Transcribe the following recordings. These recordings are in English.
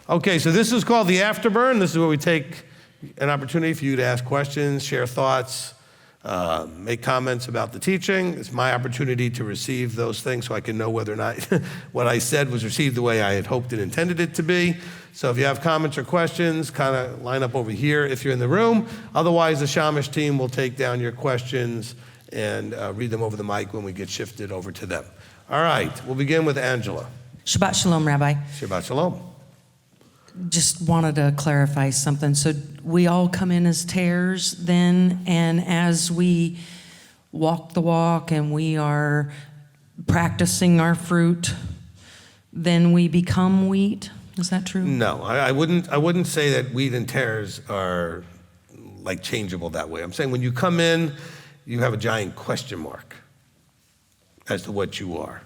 Okay, so this is called the Afterburn. This is where we take an opportunity for you to ask questions, share thoughts, make comments about the teaching. It's my opportunity to receive those things so I can know whether or not what I said was received the way I had hoped and intended it to be. So if you have comments or questions, kind of line up over here if you're in the room. Otherwise, the Shamish team will take down your questions and read them over the mic when we get shifted over to them. All right, we'll begin with Angela. Shabbat Shalom, Rabbi. Shabbat Shalom. Just wanted to clarify something. So we all come in as tares then, and as we walk the walk and we are practicing our fruit, then we become wheat? Is that true? No, I wouldn't say that wheat and tares are like changeable that way. I'm saying when you come in, you have a giant question mark as to what you are.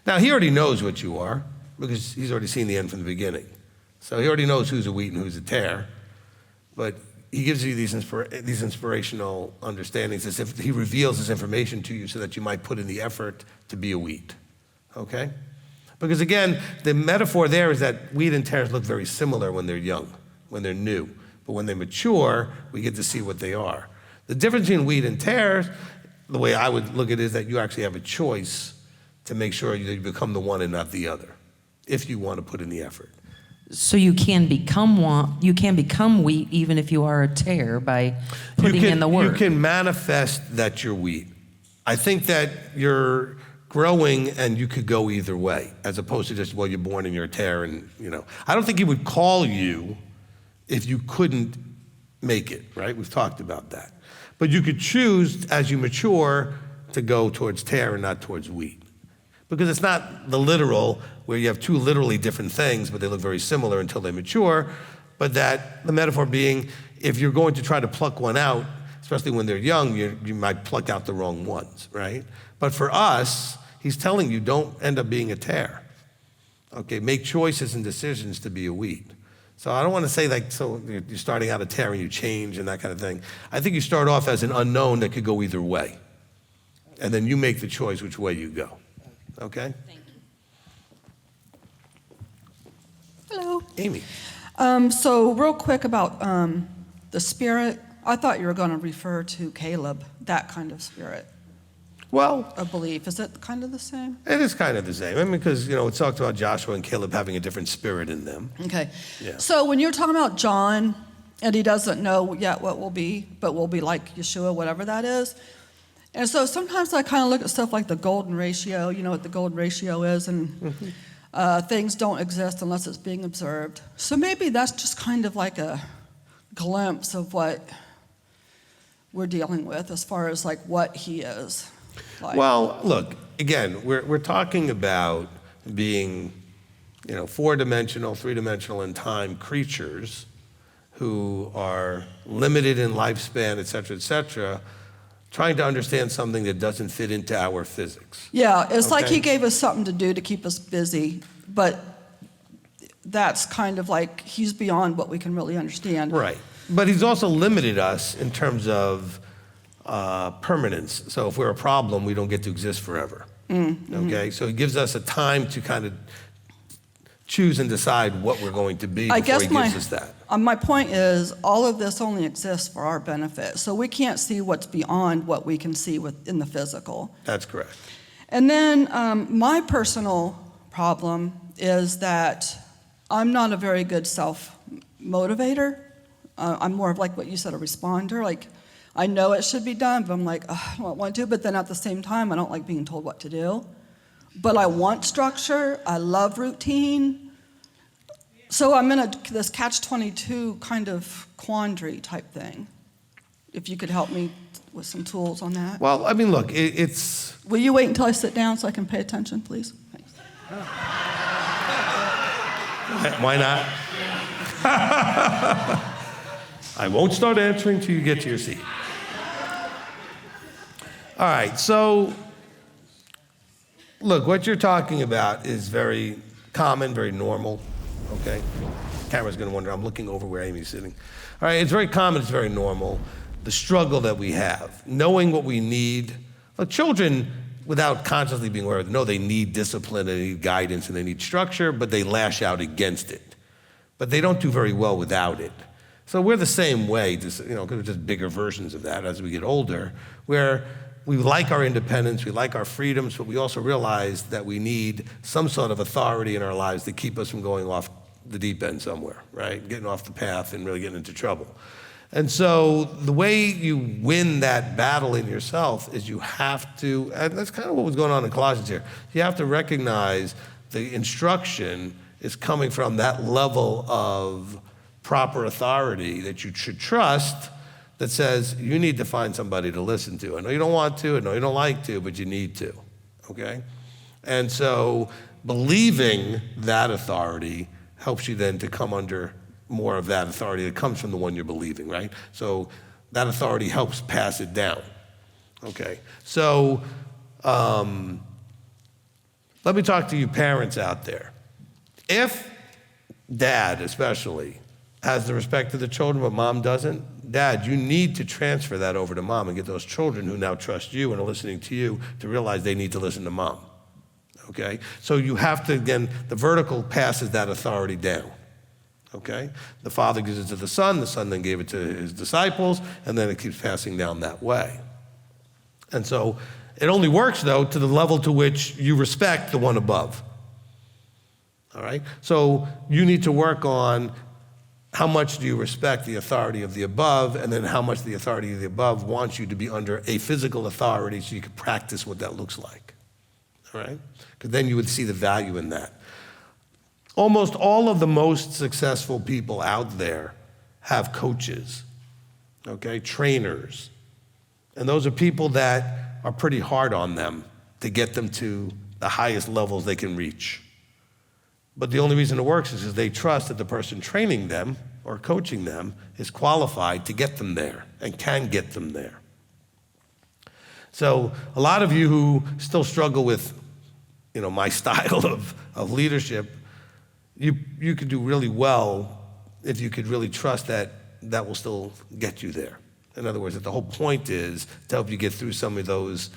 Now, he already knows what you are because he's already seen the end from the beginning. So he already knows who's a wheat and who's a tare, but he gives you these inspirational understandings as if he reveals this information to you so that you might put in the effort to be a wheat, okay? Because again, the metaphor there is that wheat and tares look very similar when they're young, when they're new, but when they mature, we get to see what they are. The difference between wheat and tares, the way I would look at it is that you actually have a choice to make sure you become the one and not the other, if you want to put in the effort. So you can become one. You can become wheat even if you are a tare by putting in the work. You can manifest that you're wheat. I think that you're growing and you could go either way, as opposed to just, well, you're born and you're a tare, and I don't think he would call you if you couldn't make it, right? We've talked about that. But you could choose as you mature to go towards tare and not towards wheat. Because it's not the literal, where you have two literally different things, but they look very similar until they mature, but that the metaphor being, if you're going to try to pluck one out, especially when they're young, you might pluck out the wrong ones, right? But for us, he's telling you, don't end up being a tare. Okay, make choices and decisions to be a wheat. So I don't want to say so you're starting out a tare and you change and that kind of thing. I think you start off as an unknown that could go either way. And then you make the choice which way you go. Okay? Thank you. Hello. Amy. So real quick about the spirit, I thought you were going to refer to Caleb, that kind of spirit. Well, A belief. Is it kind of the same? it is kind of the same. I mean, because, it talks about Joshua and Caleb having a different spirit in them. Okay. Yeah. So when you're talking about John, and he doesn't know yet what will be, but will be like Yeshua, whatever that is. And so sometimes I kind of look at stuff like the golden ratio, you know what the golden ratio is, and things don't exist unless it's being observed. So maybe that's just kind of like a glimpse of what we're dealing with as far as like what he is. Like. Well, look, again, we're talking about being, four-dimensional, three-dimensional in time creatures who are limited in lifespan, et cetera, trying to understand something that doesn't fit into our physics. Yeah, it's like Okay. he gave us something to do to keep us busy, but that's kind of like he's beyond what we can really understand. Right. But he's also limited us in terms of permanence. So if we're a problem, we don't get to exist forever. Mm-hmm. Okay? So he gives us a time to kind of choose and decide what we're going to be before he gives us that. My point is, all of this only exists for our benefit. So we can't see what's beyond what we can see within the physical. That's correct. And then my personal problem is that I'm not a very good self-motivator. I'm more of like what you said, a responder. Like, I know it should be done, but I'm like, I don't want to. But then at the same time, I don't like being told what to do. But I want structure. I love routine. So I'm in this catch-22 kind of quandary type thing. If you could help me with some tools on that. Well, I mean, look, it's... Will you wait until I sit down so I can pay attention, please? Thanks. Why not? I won't start answering till you get to your seat. All right, so... Look, what you're talking about is very common, very normal, okay? Camera's gonna wonder, I'm looking over where Amy's sitting. All right, it's very common, it's very normal. The struggle that we have, knowing what we need. Look, children, without consciously being aware of it, know they need discipline, they need guidance, and they need structure, but they lash out against it. but they don't do very well without it. So we're the same way, just, because we're just bigger versions of that as we get older, where we like our independence, we like our freedoms, but we also realize that we need some sort of authority in our lives to keep us from going off the deep end somewhere, right? Getting off the path and really getting into trouble. And so the way you win that battle in yourself is you have to, and that's kind of what was going on in Colossians here, you have to recognize the instruction is coming from that level of proper authority that you should trust, that says you need to find somebody to listen to. I know you don't want to, I know you don't like to, but you need to, okay? And so believing that authority helps you then to come under more of that authority that comes from the one you're believing, right? So that authority helps pass it down, okay? So let me talk to you parents out there. If dad especially has the respect of the children, but mom doesn't, dad, you need to transfer that over to mom and get those children who now trust you and are listening to you to realize they need to listen to mom, okay? So you have to, again, the vertical passes that authority down, okay? The Father gives it to the Son then gave it to his disciples, and then it keeps passing down that way. And so it only works, though, to the level to which you respect the one above, all right? So you need to work on how much do you respect the authority of the above, and then how much the authority of the above wants you to be under a physical authority so you can practice what that looks like, all right? Because then you would see the value in that. Almost all of the most successful people out there have coaches, okay, trainers. And those are people that are pretty hard on them to get them to the highest levels they can reach. But the only reason it works is because they trust that the person training them or coaching them is qualified to get them there and can get them there. So a lot of you who still struggle with, my style of leadership, you could do really well if you could really trust that that will still get you there. In other words, that the whole point is to help you get through some of those,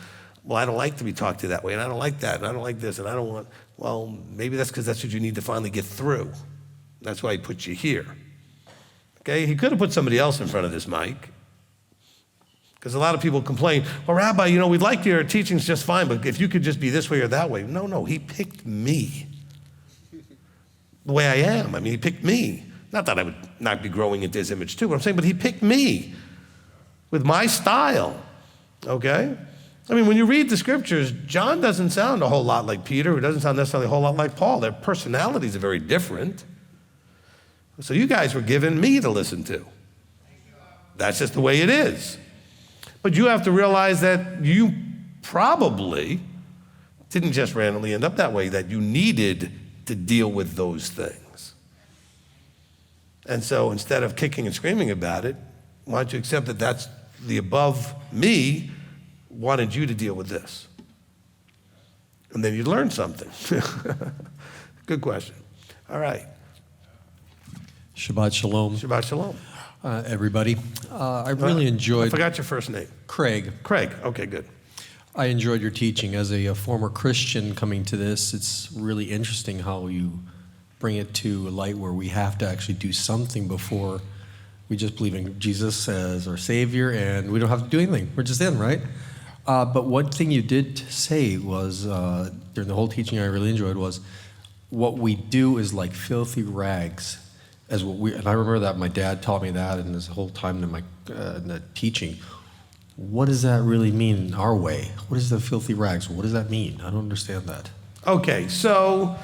well, I don't like to be talked to that way, and I don't like that, and I don't like this, and I don't want, well, maybe that's because that's what you need to finally get through. That's why he put you here. Okay, he could have put somebody else in front of this mic, because a lot of people complain, well, Rabbi, we'd like your teachings just fine, but if you could just be this way or that way. No, he picked me the way I am. I mean, he picked me. Not that I would not be growing into his image too, but I'm saying, but he picked me with my style, okay? I mean, when you read the scriptures, John doesn't sound a whole lot like Peter, who doesn't sound necessarily a whole lot like Paul. Their personalities are very different. So you guys were given me to listen to. That's just the way it is. But you have to realize that you probably didn't just randomly end up that way, that you needed to deal with those things. And so instead of kicking and screaming about it, why don't you accept that that's the above me wanted you to deal with this? And then you'd learn something. Good question. All right. Shabbat shalom. Shabbat shalom. Everybody. I really enjoyed... I forgot your first name. Craig. Craig. Okay, good. I enjoyed your teaching. As a former Christian coming to this, it's really interesting how you bring it to a light where we have to actually do something before we just believe in Jesus as our Savior, and we don't have to do anything. We're just in, right? But one thing you did say was, during the whole teaching I really enjoyed, was what we do is like filthy rags. And I remember that my dad taught me that, and this whole time in the teaching. What does that really mean in our way? What is the filthy rags? What does that mean? I don't understand that. Okay, so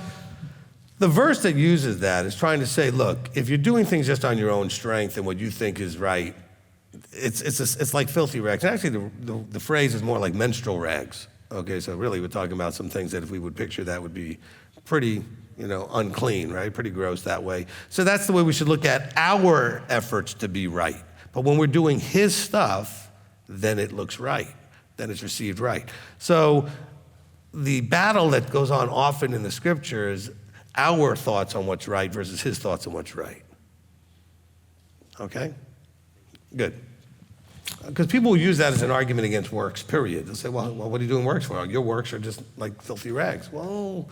the verse that uses that is trying to say, look, if you're doing things just on your own strength and what you think is right, it's like filthy rags. And actually, the phrase is more like menstrual rags. Okay, so really we're talking about some things that if we would picture that would be pretty, unclean, right? Pretty gross that way. So that's the way we should look at our efforts to be right. But when we're doing his stuff, then it looks right. Then it's received right. So the battle that goes on often in the scriptures, our thoughts on what's right versus his thoughts on what's right. Okay? Good. Because people will use that as an argument against works, period. They'll say, well, what are you doing works for? Your works are just like filthy rags. Well,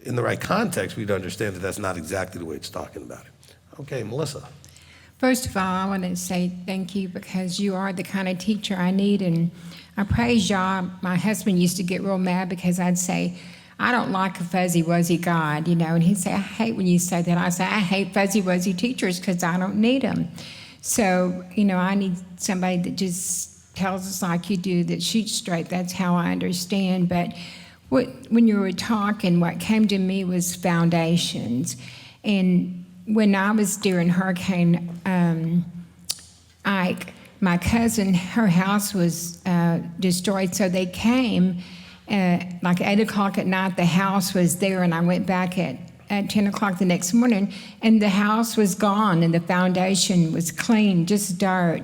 in the right context, we'd understand that that's not exactly the way it's talking about it. Okay, Melissa. First of all, I want to say thank you because you are the kind of teacher I need, and I praise y'all. My husband used to get real mad because I'd say, I don't like a fuzzy-wuzzy God, and he'd say, I hate when you say that. I say, I hate fuzzy-wuzzy teachers because I don't need them. So, I need somebody that just tells us like you do, that shoots straight. That's how I understand. But when you were talking, what came to me was foundations. And when I was during Hurricane Ike, my cousin, her house was destroyed, so they came like 8 o'clock at night. The house was there, and I went back at 10 o'clock the next morning, and the house was gone, and the foundation was clean, just dirt.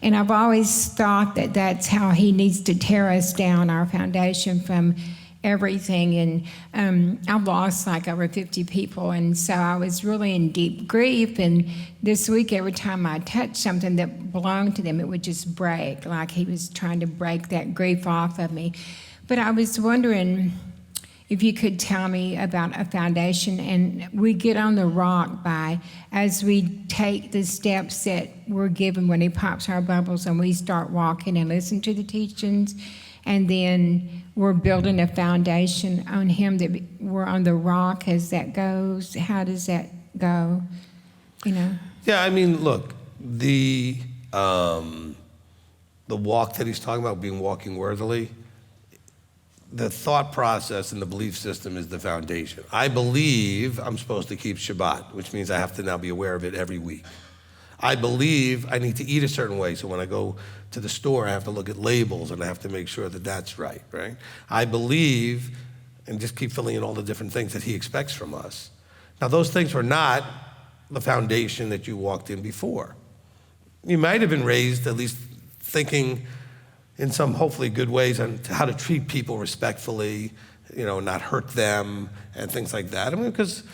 And I've always thought that that's how he needs to tear us down, our foundation, from everything. And I've lost like over 50 people, and so I was really in deep grief. And this week, every time I touched something that belonged to them, it would just break, like he was trying to break that grief off of me. But I was wondering if you could tell me about a foundation. And we get on the rock as we take the steps that we're given when he pops our bubbles and we start walking and listen to the teachings, and then we're building a foundation on him, that we're on the rock as that goes. How does that go? Yeah, I mean, look, the walk that he's talking about, being walking worthily, the thought process and the belief system is the foundation. I believe I'm supposed to keep Shabbat, which means I have to now be aware of it every week. I believe I need to eat a certain way, so when I go to the store, I have to look at labels and I have to make sure that that's right? I believe, and just keep filling in all the different things that he expects from us. Now, those things were not the foundation that you walked in before. You might have been raised at least thinking in some hopefully good ways on how to treat people respectfully, not hurt them and things like that. I mean, because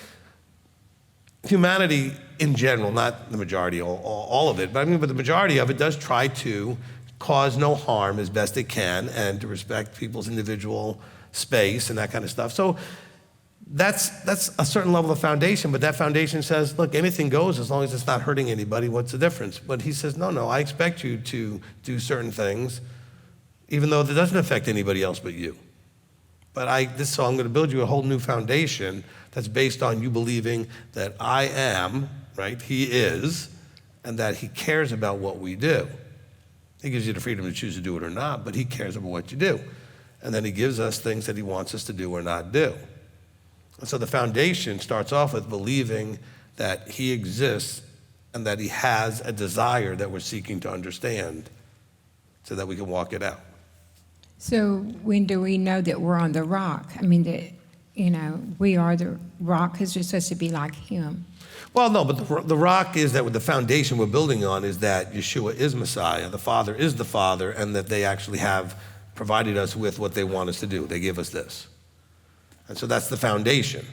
humanity in general, not the majority, all of it, but the majority of it does try to cause no harm as best it can and to respect people's individual space and that kind of stuff. So that's a certain level of foundation, but that foundation says, look, anything goes as long as it's not hurting anybody. What's the difference? But he says, no, I expect you to do certain things, even though that doesn't affect anybody else but you. So I'm going to build you a whole new foundation that's based on you believing that I am, he is, and that he cares about what we do. He gives you the freedom to choose to do it or not, but he cares about what you do. And then he gives us things that he wants us to do or not do. And so the foundation starts off with believing that he exists and that he has a desire that we're seeking to understand so that we can walk it out. So when do we know that we're on the rock? I mean, we are the rock because we're supposed to be like him. Well, no, but the rock is that the foundation we're building on is that Yeshua is Messiah, the Father is the Father, and that they actually have provided us with what they want us to do. They give us this. And so that's the foundation.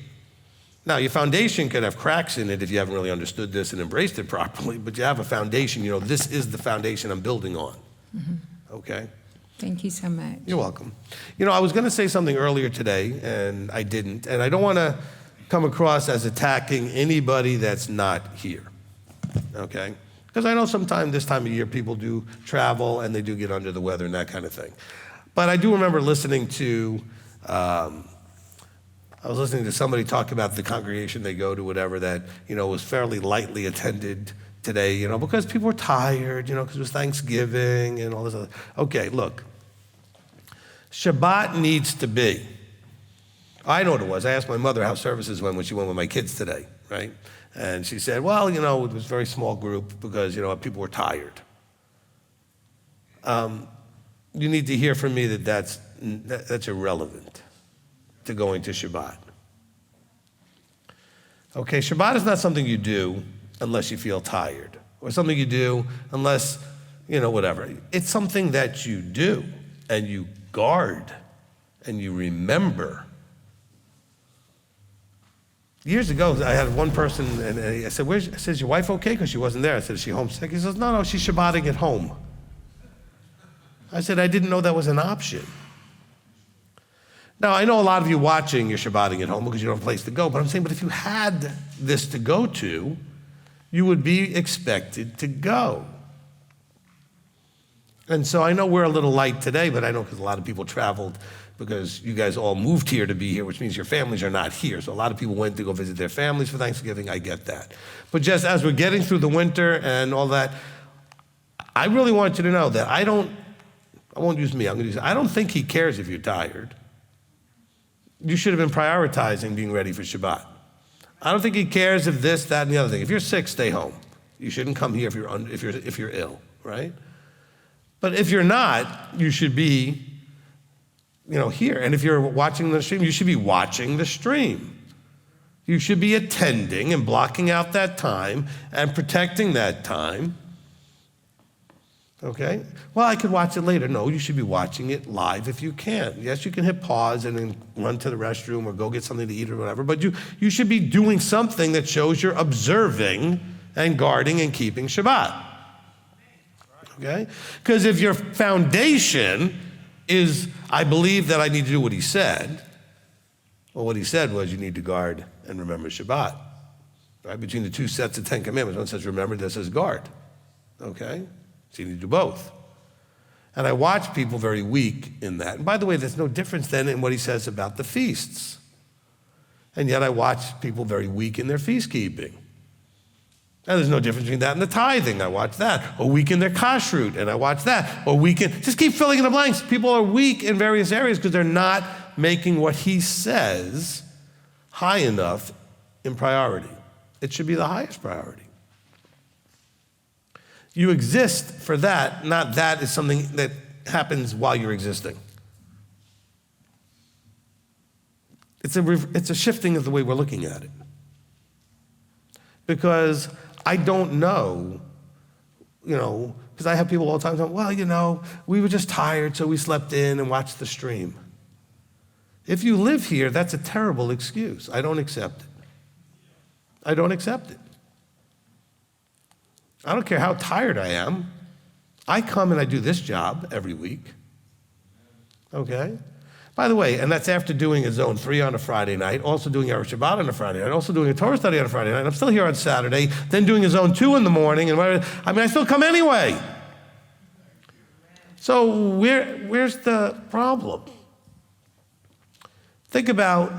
Now, your foundation could have cracks in it if you haven't really understood this and embraced it properly, but you have a foundation, this is the foundation I'm building on. Mm-hmm. Okay? Thank you so much. You're welcome. I was going to say something earlier today, and I didn't. And I don't want to come across as attacking anybody that's not here, okay? Because I know sometimes this time of year people do travel and they do get under the weather and that kind of thing. But I do remember listening to, I was listening to somebody talk about the congregation they go to, whatever, that, was fairly lightly attended today, because people were tired, because it was Thanksgiving and all this other. Okay, look. Shabbat needs to be. I know what it was. I asked my mother how services went when she went with my kids today, right? And she said, well, it was a very small group because, people were tired. You need to hear from me that that's irrelevant to going to Shabbat. Okay, Shabbat is not something you do unless you feel tired, or something you do unless, whatever. It's something that you do and you guard and you remember. Years ago, I had one person, and I said, I said, is your wife okay? Because she wasn't there. I said, is she homesick? He says, no, she's Shabbating at home. I said, I didn't know that was an option. Now, I know a lot of you watching, you're Shabbating at home because you don't have a place to go, but I'm saying, but if you had this to go to, you would be expected to go. And so I know we're a little light today, but I know because a lot of people traveled because you guys all moved here to be here, which means your families are not here. So a lot of people went to go visit their families for Thanksgiving. I get that. But just as we're getting through the winter and all that, I really want you to know that I won't use me, I'm going to use, I don't think he cares if you're tired. You should have been prioritizing being ready for Shabbat. I don't think he cares if this, that, and the other thing. If you're sick, stay home. You shouldn't come here if you're ill, right? But if you're not, you should be, here. And if you're watching the stream, you should be watching the stream. You should be attending and blocking out that time and protecting that time. Okay? Well, I could watch it later. No, you should be watching it live if you can. Yes, you can hit pause and then run to the restroom or go get something to eat or whatever, but you should be doing something that shows you're observing and guarding and keeping Shabbat. Okay? Because if your foundation is, I believe that I need to do what he said, well, what he said was you need to guard and remember Shabbat. Right? Between the two sets of 10 commandments, one says remember, this says guard. Okay? So you need to do both. And I watch people very weak in that. And by the way, there's no difference then in what he says about the feasts. And yet I watch people very weak in their feast keeping. And there's no difference between that and the tithing. I watch that. Or weak in their kashrut, and I watch that. Or weak in, just keep filling in the blanks. People are weak in various areas because they're not making what he says high enough in priority. It should be the highest priority. You exist for that, not that is something that happens while you're existing. It's a shifting of the way we're looking at it. Because I don't know, because I have people all the time saying, well, we were just tired, so we slept in and watched the stream. If you live here, that's a terrible excuse. I don't accept it. I don't accept it. I don't care how tired I am. I come and I do this job every week. Okay? By the way, and that's after doing a Zone 3 on a Friday night, also doing our Shabbat on a Friday night, also doing a Torah study on a Friday night. I'm still here on Saturday, then doing a Zone 2 in the morning, and I still come anyway. So where's the problem? Think about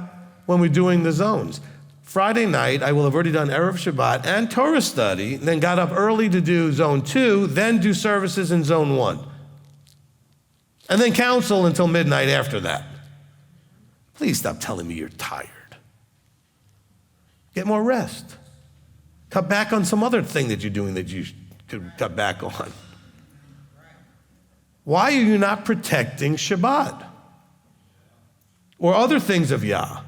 when we're doing the zones. Friday night, I will have already done Erev Shabbat and Torah study, then got up early to do Zone 2, then do services in Zone 1. And then counsel until midnight after that. Please stop telling me you're tired. Get more rest. Cut back on some other thing that you're doing that you could cut back on. Why are you not protecting Shabbat? Or other things of Yah?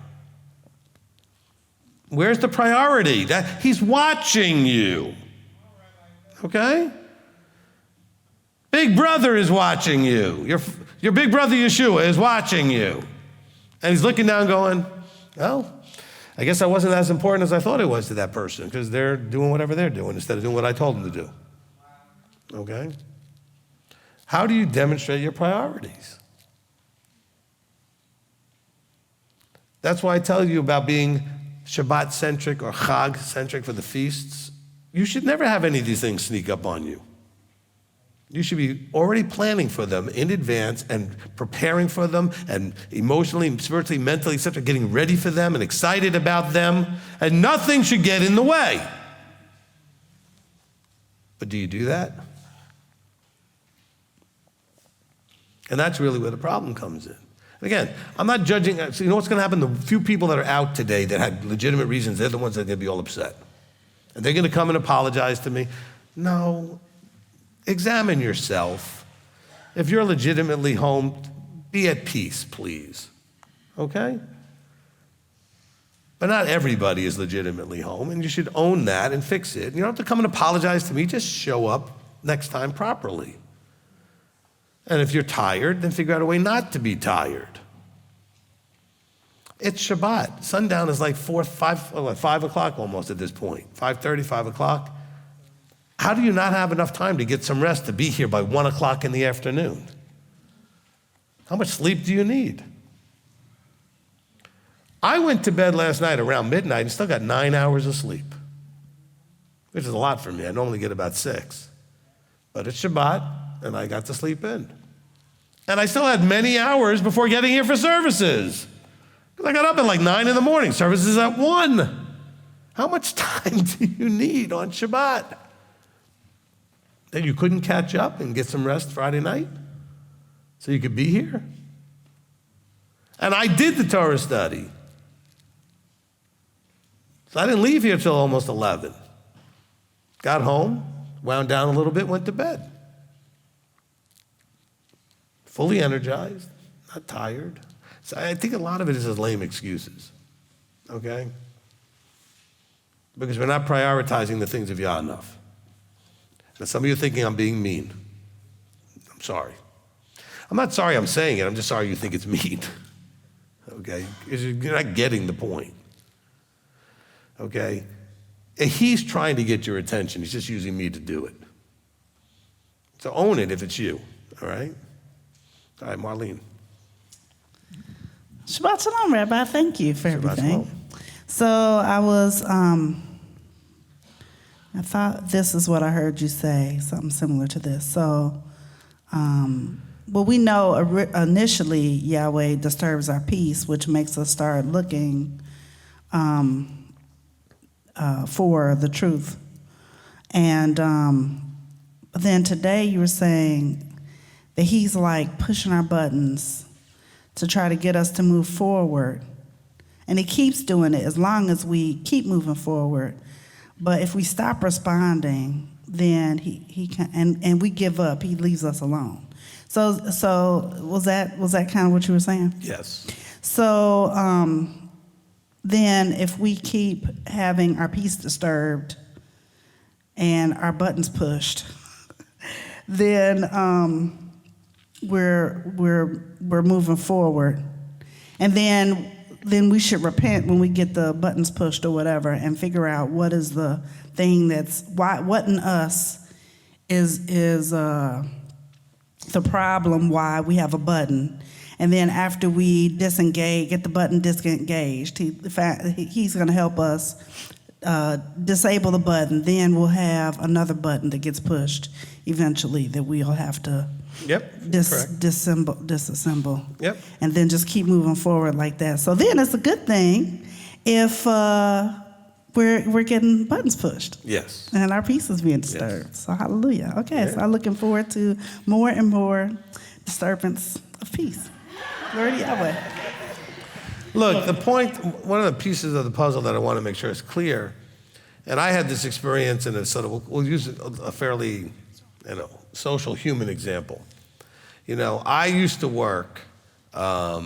Where's the priority? He's watching you. Okay? Big brother is watching you. Your big brother Yeshua is watching you. And he's looking down going, well, I guess I wasn't as important as I thought it was to that person because they're doing whatever they're doing instead of doing what I told them to do. Okay? How do you demonstrate your priorities? That's why I tell you about being Shabbat-centric or Chag-centric for the feasts. You should never have any of these things sneak up on you. You should be already planning for them in advance and preparing for them and emotionally, spiritually, mentally, etc., getting ready for them and excited about them, and nothing should get in the way. But do you do that? And that's really where the problem comes in. Again, I'm not judging. So you know what's going to happen? The few people that are out today that had legitimate reasons, they're the ones that are going to be all upset. And they're going to come and apologize to me. No. Examine yourself. If you're legitimately home, be at peace, please. Okay? But not everybody is legitimately home, and you should own that and fix it. You don't have to come and apologize to me. Just show up next time properly. And if you're tired, then figure out a way not to be tired. It's Shabbat. Sundown is like 5 o'clock almost at this point. 5:30, 5 o'clock. How do you not have enough time to get some rest to be here by 1 o'clock in the afternoon? How much sleep do you need? I went to bed last night around midnight and still got 9 hours of sleep, which is a lot for me. I normally get about 6. But it's Shabbat, and I got to sleep in. And I still had many hours before getting here for services. Because I got up at like 9 in the morning. Services at 1. How much time do you need on Shabbat? That you couldn't catch up and get some rest Friday night so you could be here? And I did the Torah study. So I didn't leave here till almost 11. Got home, wound down a little bit, went to bed. Fully energized, not tired. So I think a lot of it is just lame excuses, okay? Because we're not prioritizing the things of Yah enough. And some of you are thinking I'm being mean. I'm sorry. I'm not sorry I'm saying it, I'm just sorry you think it's mean, okay? Because you're not getting the point. Okay? And he's trying to get your attention. He's just using me to do it. So own it if it's you, all right? All right, Marlene. Shabbat Shalom, Rabbi. Thank you for Shabbat everything. Shalom. So I was, I thought this is what I heard you say, something similar to this. So, well, we know initially Yahweh disturbs our peace, which makes us start looking for the truth. And then today you were saying that he's like pushing our buttons to try to get us to move forward. And he keeps doing it as long as we keep moving forward. But if we stop responding, then he can, and we give up, he leaves us alone. So was that kind of what you were saying? Yes. So then if we keep having our peace disturbed and our buttons pushed, then we're moving forward. And then we should repent when we get the buttons pushed or whatever and figure out what is the thing what in us is the problem why we have a button. And then after we disengage, get the button disengaged, he's going to help us disable the button. Then we'll have another button that gets pushed eventually that we'll have to disassemble. Yep. And then just keep moving forward like that. So then it's a good thing if we're getting buttons pushed. Yes. And our peace is being disturbed. Yes. So hallelujah. Okay, Yeah. so I'm looking forward to more and more disturbance of peace. Glory to Yahweh. Look, the point, one of the pieces of the puzzle that I want to make sure is clear, and I had this experience in a sort of, we'll use a fairly, social human example. I used to work as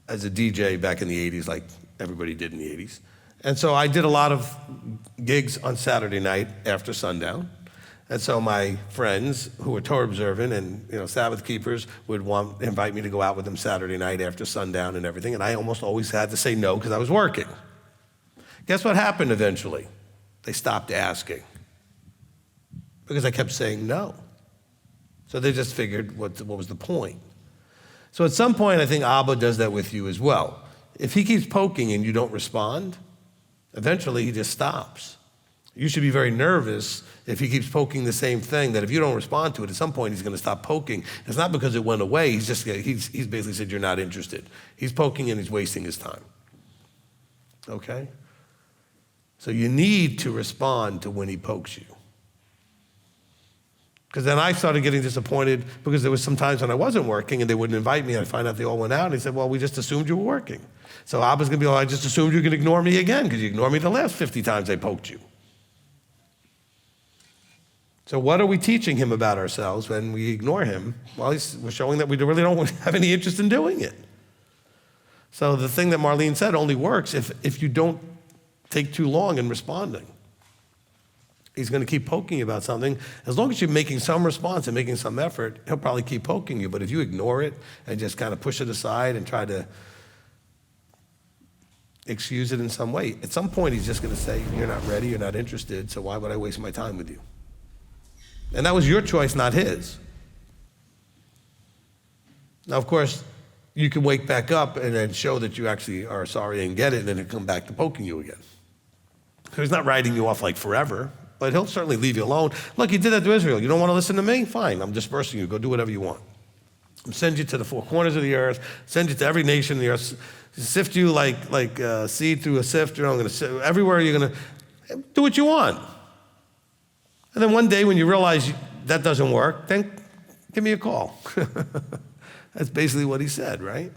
a DJ back in the 80s, like everybody did in the 80s. And so I did a lot of gigs on Saturday night after sundown. And so my friends who were Torah observant and Sabbath keepers would invite me to go out with them Saturday night after sundown and everything. And I almost always had to say no because I was working. Guess what happened eventually? They stopped asking because I kept saying no. So they just figured what was the point. So at some point, I think Abba does that with you as well. If he keeps poking and you don't respond, eventually he just stops. You should be very nervous if he keeps poking the same thing, that if you don't respond to it, at some point he's going to stop poking. It's not because it went away. He's basically said you're not interested. He's poking and he's wasting his time. Okay? So you need to respond to when he pokes you. Because then I started getting disappointed because there was some times when I wasn't working and they wouldn't invite me and I'd find out they all went out and he said, well, we just assumed you were working. So Abba's going to be like, I just assumed you could ignore me again because you ignored me the last 50 times I poked you. So what are we teaching him about ourselves when we ignore him? Well, we're showing that we really don't have any interest in doing it. So the thing that Marlene said only works if you don't take too long in responding. He's going to keep poking you about something. As long as you're making some response and making some effort, he'll probably keep poking you. But if you ignore it and just kind of push it aside and try to excuse it in some way, at some point he's just going to say, you're not ready, you're not interested, so why would I waste my time with you? And that was your choice, not his. Now, of course, you can wake back up and then show that you actually are sorry and get it, and then he'll come back to poking you again. So he's not writing you off like forever, but he'll certainly leave you alone. Look, he did that to Israel. You don't want to listen to me? Fine, I'm dispersing you. Go do whatever you want. I'll send you to the four corners of the earth, send you to every nation of the earth, sift you like seed through a sift. I'm going to everywhere you're going to do what you want. And then one day when you realize that doesn't work, then give me a call. That's basically what he said, right?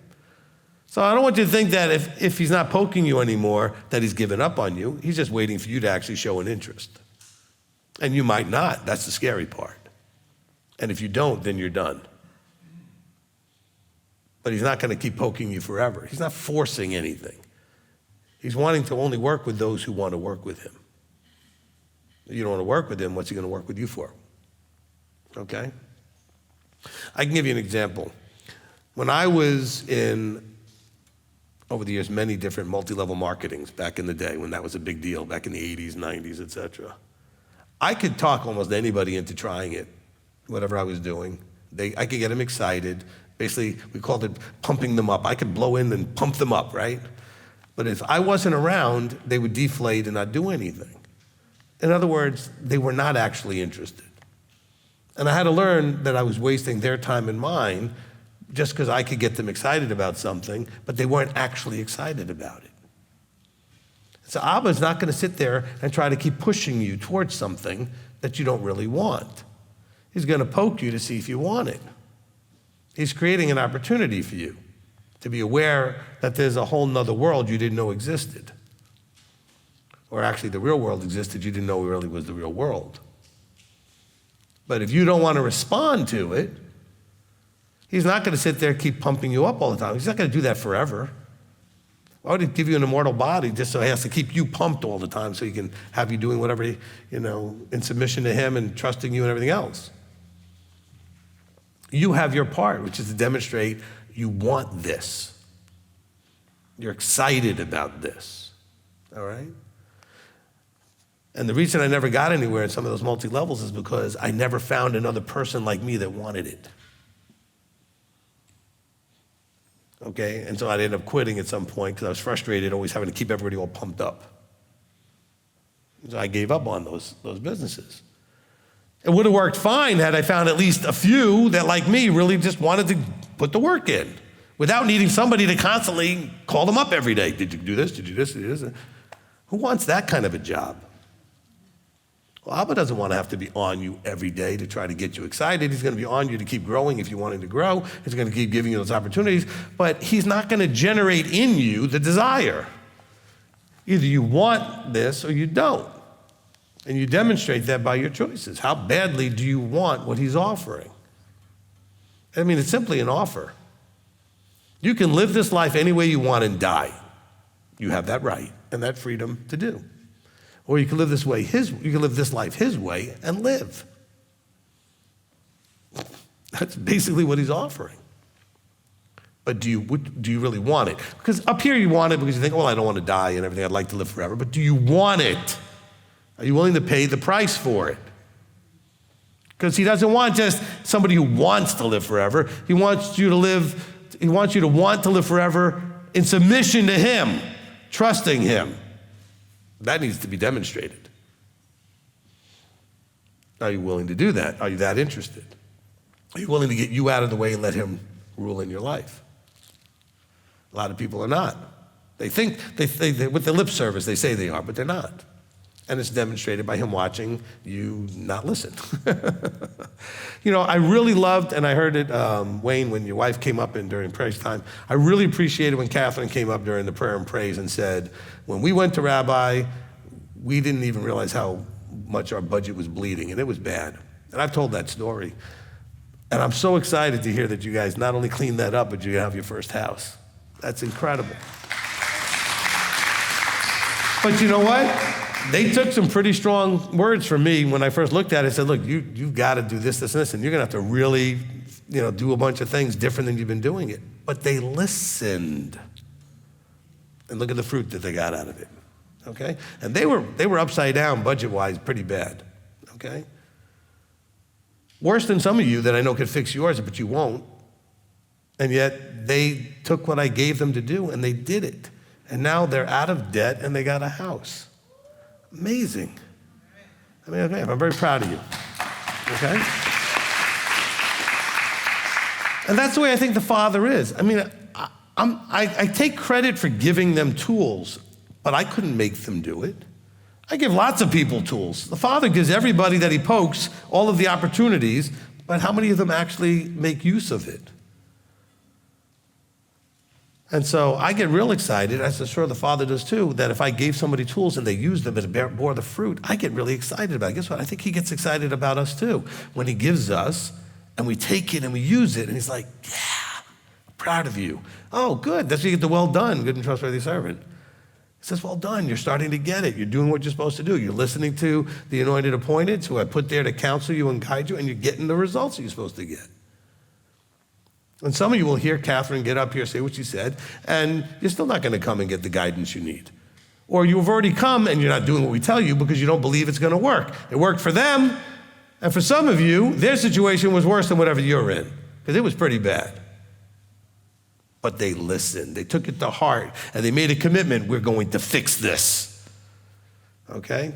So I don't want you to think that if he's not poking you anymore, that he's given up on you. He's just waiting for you to actually show an interest. And you might not. That's the scary part. And if you don't, then you're done. But he's not going to keep poking you forever. He's not forcing anything. He's wanting to only work with those who want to work with him. If you don't want to work with him, what's he going to work with you for? Okay? I can give you an example. When I was in, over the years, many different multi-level marketings back in the day when that was a big deal, back in the 80s, 90s, et cetera, I could talk almost anybody into trying it, whatever I was doing. I could get them excited. Basically, we called it pumping them up. I could blow in and pump them up, right? But if I wasn't around, they would deflate and not do anything. In other words, they were not actually interested. And I had to learn that I was wasting their time and mine just because I could get them excited about something, but they weren't actually excited about it. So Abba's not going to sit there and try to keep pushing you towards something that you don't really want. He's going to poke you to see if you want it. He's creating an opportunity for you to be aware that there's a whole nother world you didn't know existed. Or actually the real world existed, you didn't know it really was the real world. But if you don't want to respond to it, he's not going to sit there and keep pumping you up all the time. He's not going to do that forever. Why would he give you an immortal body just so he has to keep you pumped all the time so he can have you doing whatever, in submission to him and trusting you and everything else? You have your part, which is to demonstrate you want this. You're excited about this, all right? And the reason I never got anywhere in some of those multi-levels is because I never found another person like me that wanted it. Okay, and so I'd end up quitting at some point because I was frustrated always having to keep everybody all pumped up. So I gave up on those businesses. It would have worked fine had I found at least a few that, like me, really just wanted to put the work in without needing somebody to constantly call them up every day. Did you do this? Did you do this? Did you do this? Who wants that kind of a job? Well, Abba doesn't want to have to be on you every day to try to get you excited. He's going to be on you to keep growing if you want him to grow. He's going to keep giving you those opportunities, but he's not going to generate in you the desire. Either you want this or you don't. And you demonstrate that by your choices. How badly do you want what he's offering? I mean, it's simply an offer. You can live this life any way you want and die. You have that right and that freedom to do. Or you can live this life his way and live. That's basically what he's offering. But do you really want it? Because up here you want it because you think, well, I don't want to die and everything. I'd like to live forever. But do you want it? Are you willing to pay the price for it? Because he doesn't want just somebody who wants to live forever. He wants you to want to live forever in submission to him, trusting him. That needs to be demonstrated. Are you willing to do that? Are you that interested? Are you willing to get you out of the way and let him rule in your life? A lot of people are not. They think, with the lip service, they say they are, but they're not. And it's demonstrated by him watching you not listen. I really loved, and I heard it, Wayne, when your wife came up during praise time, I really appreciated when Catherine came up during the prayer and praise and said, when we went to Rabbi, we didn't even realize how much our budget was bleeding, and it was bad. And I've told that story. And I'm so excited to hear that you guys not only cleaned that up, but you have your first house. That's incredible. But you know what? They took some pretty strong words from me when I first looked at it and said, look, you've got to do this, and this, and you're going to have to really, do a bunch of things different than you've been doing it. But they listened. And look at the fruit that they got out of it, okay? And they were upside down budget-wise pretty bad, okay? Worse than some of you that I know could fix yours, but you won't. And yet they took what I gave them to do and they did it. And now they're out of debt and they got a house. Amazing. I mean, okay, I'm very proud of you. Okay? And that's the way I think the Father is. I mean, I take credit for giving them tools, but I couldn't make them do it. I give lots of people tools. The Father gives everybody that he pokes all of the opportunities, but how many of them actually make use of it? And so I get real excited, as I'm sure the Father does too, that if I gave somebody tools and they used them and it bore the fruit, I get really excited about it. Guess what? I think he gets excited about us too. When he gives us and we take it and we use it, and he's like, yeah, I'm proud of you. Oh, good. That's where you get the well done, good and trustworthy servant. He says, well done, you're starting to get it. You're doing what you're supposed to do. You're listening to the anointed appointed who I put there to counsel you and guide you, and you're getting the results that you're supposed to get. And some of you will hear Catherine get up here, say what she said, and you're still not going to come and get the guidance you need. Or you've already come and you're not doing what we tell you because you don't believe it's going to work. It worked for them, and for some of you, their situation was worse than whatever you're in, because it was pretty bad. But they listened. They took it to heart, and they made a commitment. We're going to fix this. Okay?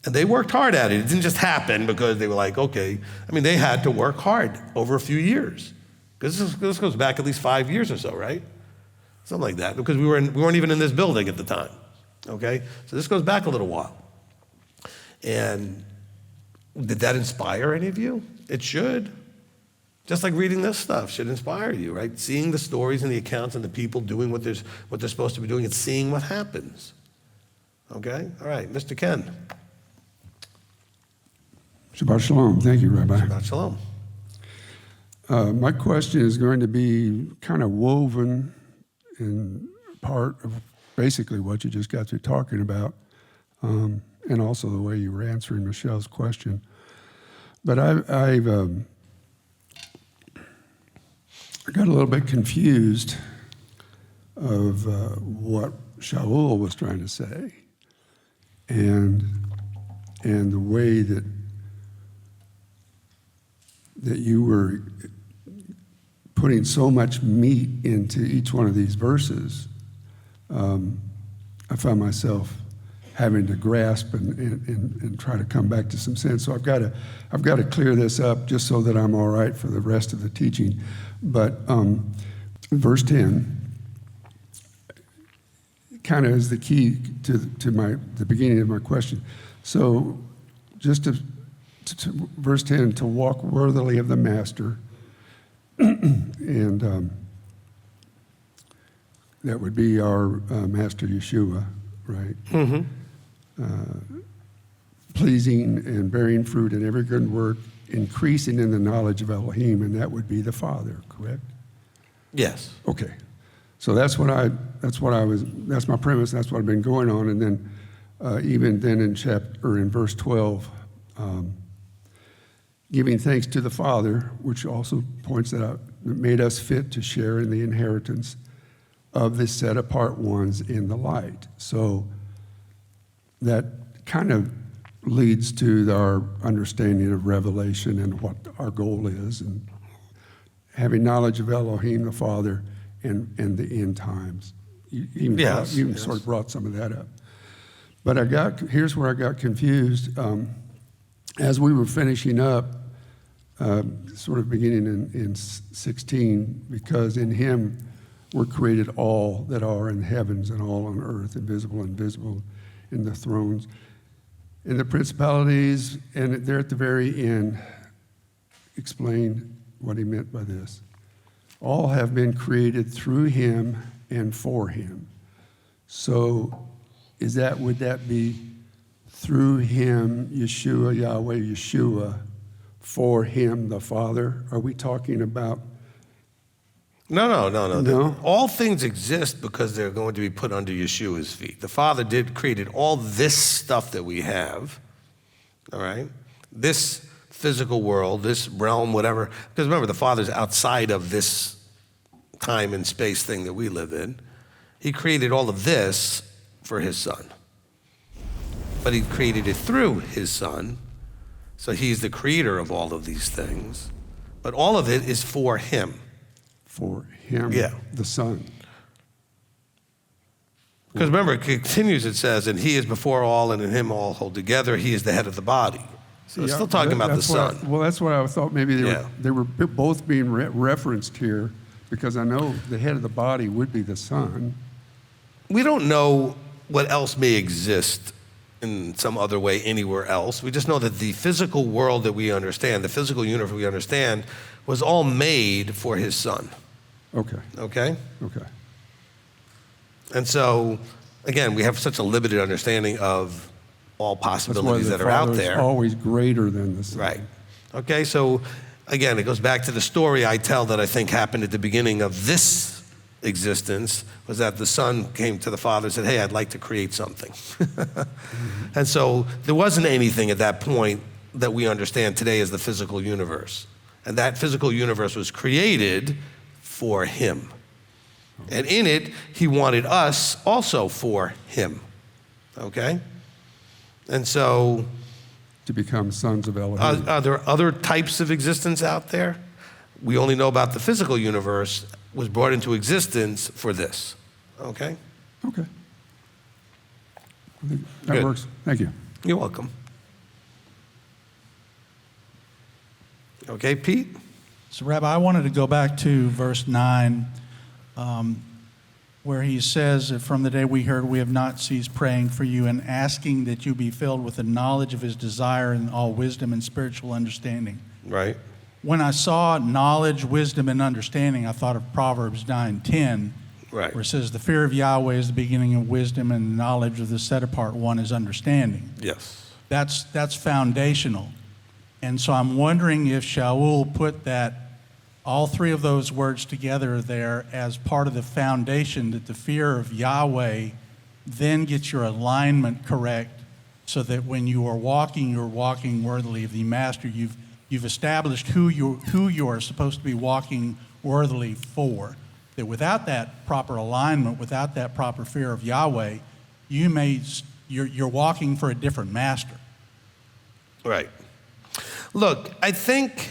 And they worked hard at it. It didn't just happen because they were like, okay. I mean, they had to work hard over a few years. Because this goes back at least 5 years or so, right? Something like that, because we weren't even in this building at the time, okay? So this goes back a little while. And did that inspire any of you? It should. Just like reading this stuff should inspire you, right? Seeing the stories and the accounts and the people doing what they're supposed to be doing and seeing what happens, okay? All right, Mr. Ken. Shabbat Shalom. Thank you, Rabbi. Shabbat Shalom. My question is going to be kind of woven in part of basically what you just got through talking about, and also the way you were answering Michelle's question. But I got a little bit confused of what Shaul was trying to say, and the way that you were putting so much meat into each one of these verses. I found myself having to grasp and try to come back to some sense. So I've got to clear this up just so that I'm all right for the rest of the teaching. But verse 10 kind of is the key to the beginning of my question. So just to verse 10, to walk worthily of the master, and that would be our Master Yeshua, right? Mm-hmm. Pleasing and bearing fruit in every good work, increasing in the knowledge of Elohim, and that would be the Father, correct? Yes. Okay. So that's my premise. That's what I've been going on, and then even then in verse 12. Giving thanks to the Father, which also points that out, that made us fit to share in the inheritance of the set-apart ones in the light. So that kind of leads to our understanding of Revelation and what our goal is, and having knowledge of Elohim, the Father, and the end times. You even sort of brought some of that up. But here's where I got confused. As we were finishing up, sort of beginning in 16, because in him were created all that are in the heavens and all on earth, invisible and visible, in the thrones, in the principalities, and there at the very end, explain what he meant by this. All have been created through him and for him. So would that be through him, Yeshua, Yahweh, Yeshua, for him, the Father? Are we talking about? No. No? All things exist because they're going to be put under Yeshua's feet. The Father created all this stuff that we have, all right? This physical world, this realm, whatever. Because remember, the Father's outside of this time and space thing that we live in. He created all of this for his Son. But he created it through his Son. So he's the creator of all of these things. But all of it is for him. for him, Yeah. the Son. Because remember, it continues, it says, and he is before all, and in him all hold together. He is the head of the body. So it's Yeah, still talking about the that's what Son. well, that's what I thought maybe Yeah. they were both being referenced here, because I know the head of the body would be the Son. We don't know what else may exist in some other way anywhere else. We just know that the physical world that we understand, the physical universe we understand, was all made for his Son. Okay, Okay? okay. And so, again, we have such a limited understanding of all That's why possibilities the that are out Father is there. always greater than the Son. Right. Okay, so again, it goes back to the story I tell that I think happened at the beginning of this existence, was that the Son came to the Father and said, hey, I'd like to create something. And so there wasn't anything at that point that we understand today as the physical universe. And that physical universe was created for him. And in it, he wanted us also for him. Okay? And so, To become sons of Elohim. are there other types of existence out there? We only know about the physical universe was brought into existence for this. Okay? Okay. I think that Good. works. Thank you. You're welcome. Okay, Pete? So, Rabbi, I wanted to go back to verse 9, where he says, from the day we heard, we have not ceased praying for you and asking that you be filled with the knowledge of his desire and all wisdom and spiritual understanding. Right. When I saw knowledge, wisdom, and understanding, I thought of Proverbs 9:10, Right. where it says, the fear of Yahweh is the beginning of wisdom, and the knowledge of the set-apart one is understanding. Yes. That's foundational. And so I'm wondering if Shaul put that, all three of those words together there as part of the foundation, that the fear of Yahweh then gets your alignment correct, so that when you are walking, you're walking worthily of the Master. You've established who you are supposed to be walking worthily for. That without that proper alignment, without that proper fear of Yahweh, you're walking for a different master. Right. Look, I think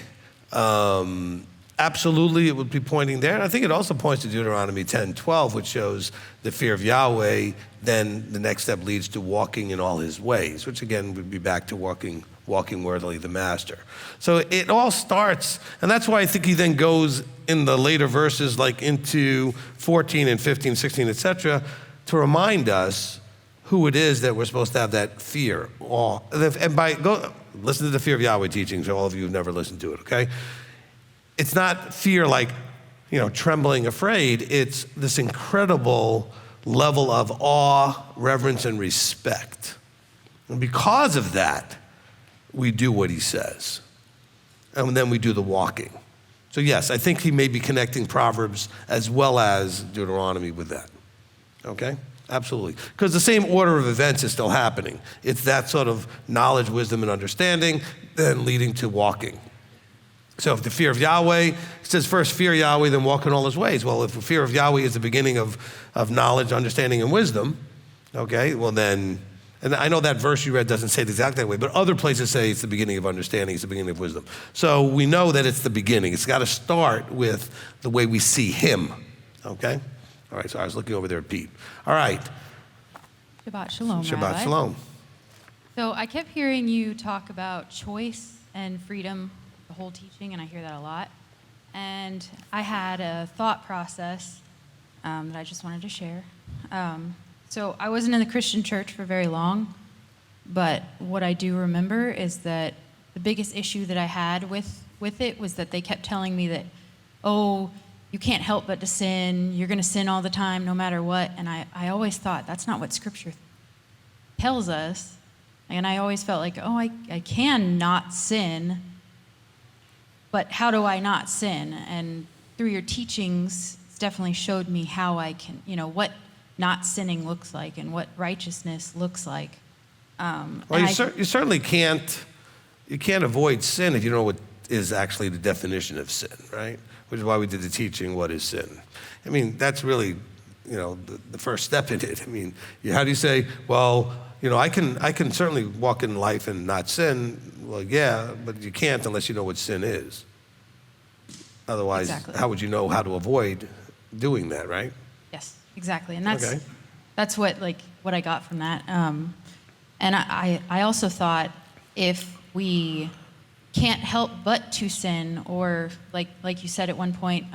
absolutely it would be pointing there. And I think it also points to Deuteronomy 10:12, which shows the fear of Yahweh. Then the next step leads to walking in all his ways, which again would be back to walking worthily the master. So it all starts, and that's why I think he then goes in the later verses, like into 14 and 15, 16, etc., to remind us who it is that we're supposed to have that fear, awe. And listen to the fear of Yahweh teachings, all of you who've never listened to it, okay? It's not fear like, trembling, afraid. It's this incredible level of awe, reverence, and respect. And because of that, we do what he says. And then we do the walking. So yes, I think he may be connecting Proverbs as well as Deuteronomy with that. Okay? Absolutely. Because the same order of events is still happening. It's that sort of knowledge, wisdom, and understanding, then leading to walking. So if the fear of Yahweh, it says first fear Yahweh, then walk in all his ways. Well, if the fear of Yahweh is the beginning of knowledge, understanding, and wisdom, okay, well then, and I know that verse you read doesn't say it exactly that way, but other places say it's the beginning of understanding, it's the beginning of wisdom. So we know that it's the beginning. It's got to start with the way we see him, okay? All right, so I was looking over there at Pete. All right. Shabbat shalom, Shabbat Rabbi. shalom. So I kept hearing you talk about choice and freedom, the whole teaching, and I hear that a lot. And I had a thought process that I just wanted to share. So I wasn't in the Christian church for very long, but what I do remember is that the biggest issue that I had with it was that they kept telling me that, oh, you can't help but to sin. You're going to sin all the time, no matter what. And I always thought that's not what Scripture tells us. And I always felt like, oh, I can not sin, but how do I not sin? And through your teachings, it's definitely showed me how I can, what not sinning looks like and what righteousness looks like. Well, you certainly can't avoid sin if you know what is actually the definition of sin, right? Which is why we did the teaching, what is sin? I mean, that's really, the first step in it. I mean, how do you say, well, I can certainly walk in life and not sin. Well, yeah, but you can't unless you know what sin is. Otherwise, Exactly. how would you know how to avoid doing that, right? Yes, exactly. And Okay. that's what I got from that. And I also thought if we can't help but to sin, or like you said at one point,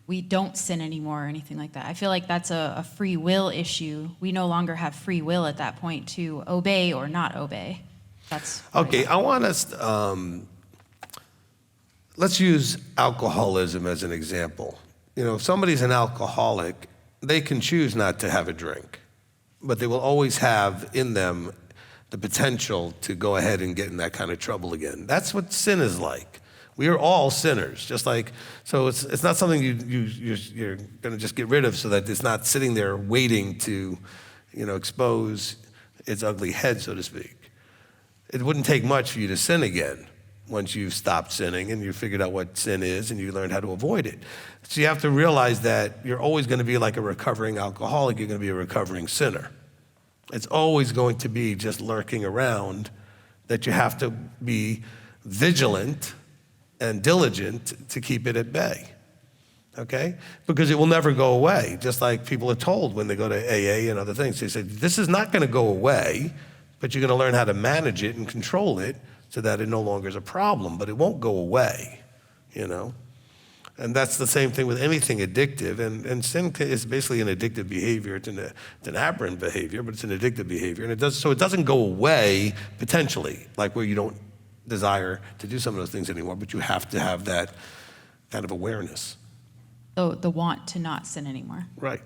we don't sin anymore or anything like that. I feel like that's a free will issue. We no longer have free will at that point to obey or not obey. That's what Okay, I want us, let's use alcoholism as an example. You know, if somebody's an alcoholic, they can choose not to have a drink, but they will always have in them the potential to go ahead and get in that kind of trouble again. That's what sin is like. We are all sinners, just like, so it's not something you're going to just get rid of so that it's not sitting there waiting to, expose its ugly head, so to speak. It wouldn't take much for you to sin again once you've stopped sinning and you figured out what sin is and you learned how to avoid it. So you have to realize that you're always going to be like a recovering alcoholic. You're going to be a recovering sinner. It's always going to be just lurking around, that you have to be vigilant and diligent to keep it at bay, okay? Because it will never go away, just like people are told when they go to AA and other things. They say, this is not gonna go away, but you're gonna learn how to manage it and control it so that it no longer is a problem, but it won't go away, And that's the same thing with anything addictive, and sin is basically an addictive behavior. It's an aberrant behavior, but it's an addictive behavior, and it doesn't go away potentially, like where you don't desire to do some of those things anymore, but you have to have that kind of awareness. the want to not sin anymore. Right.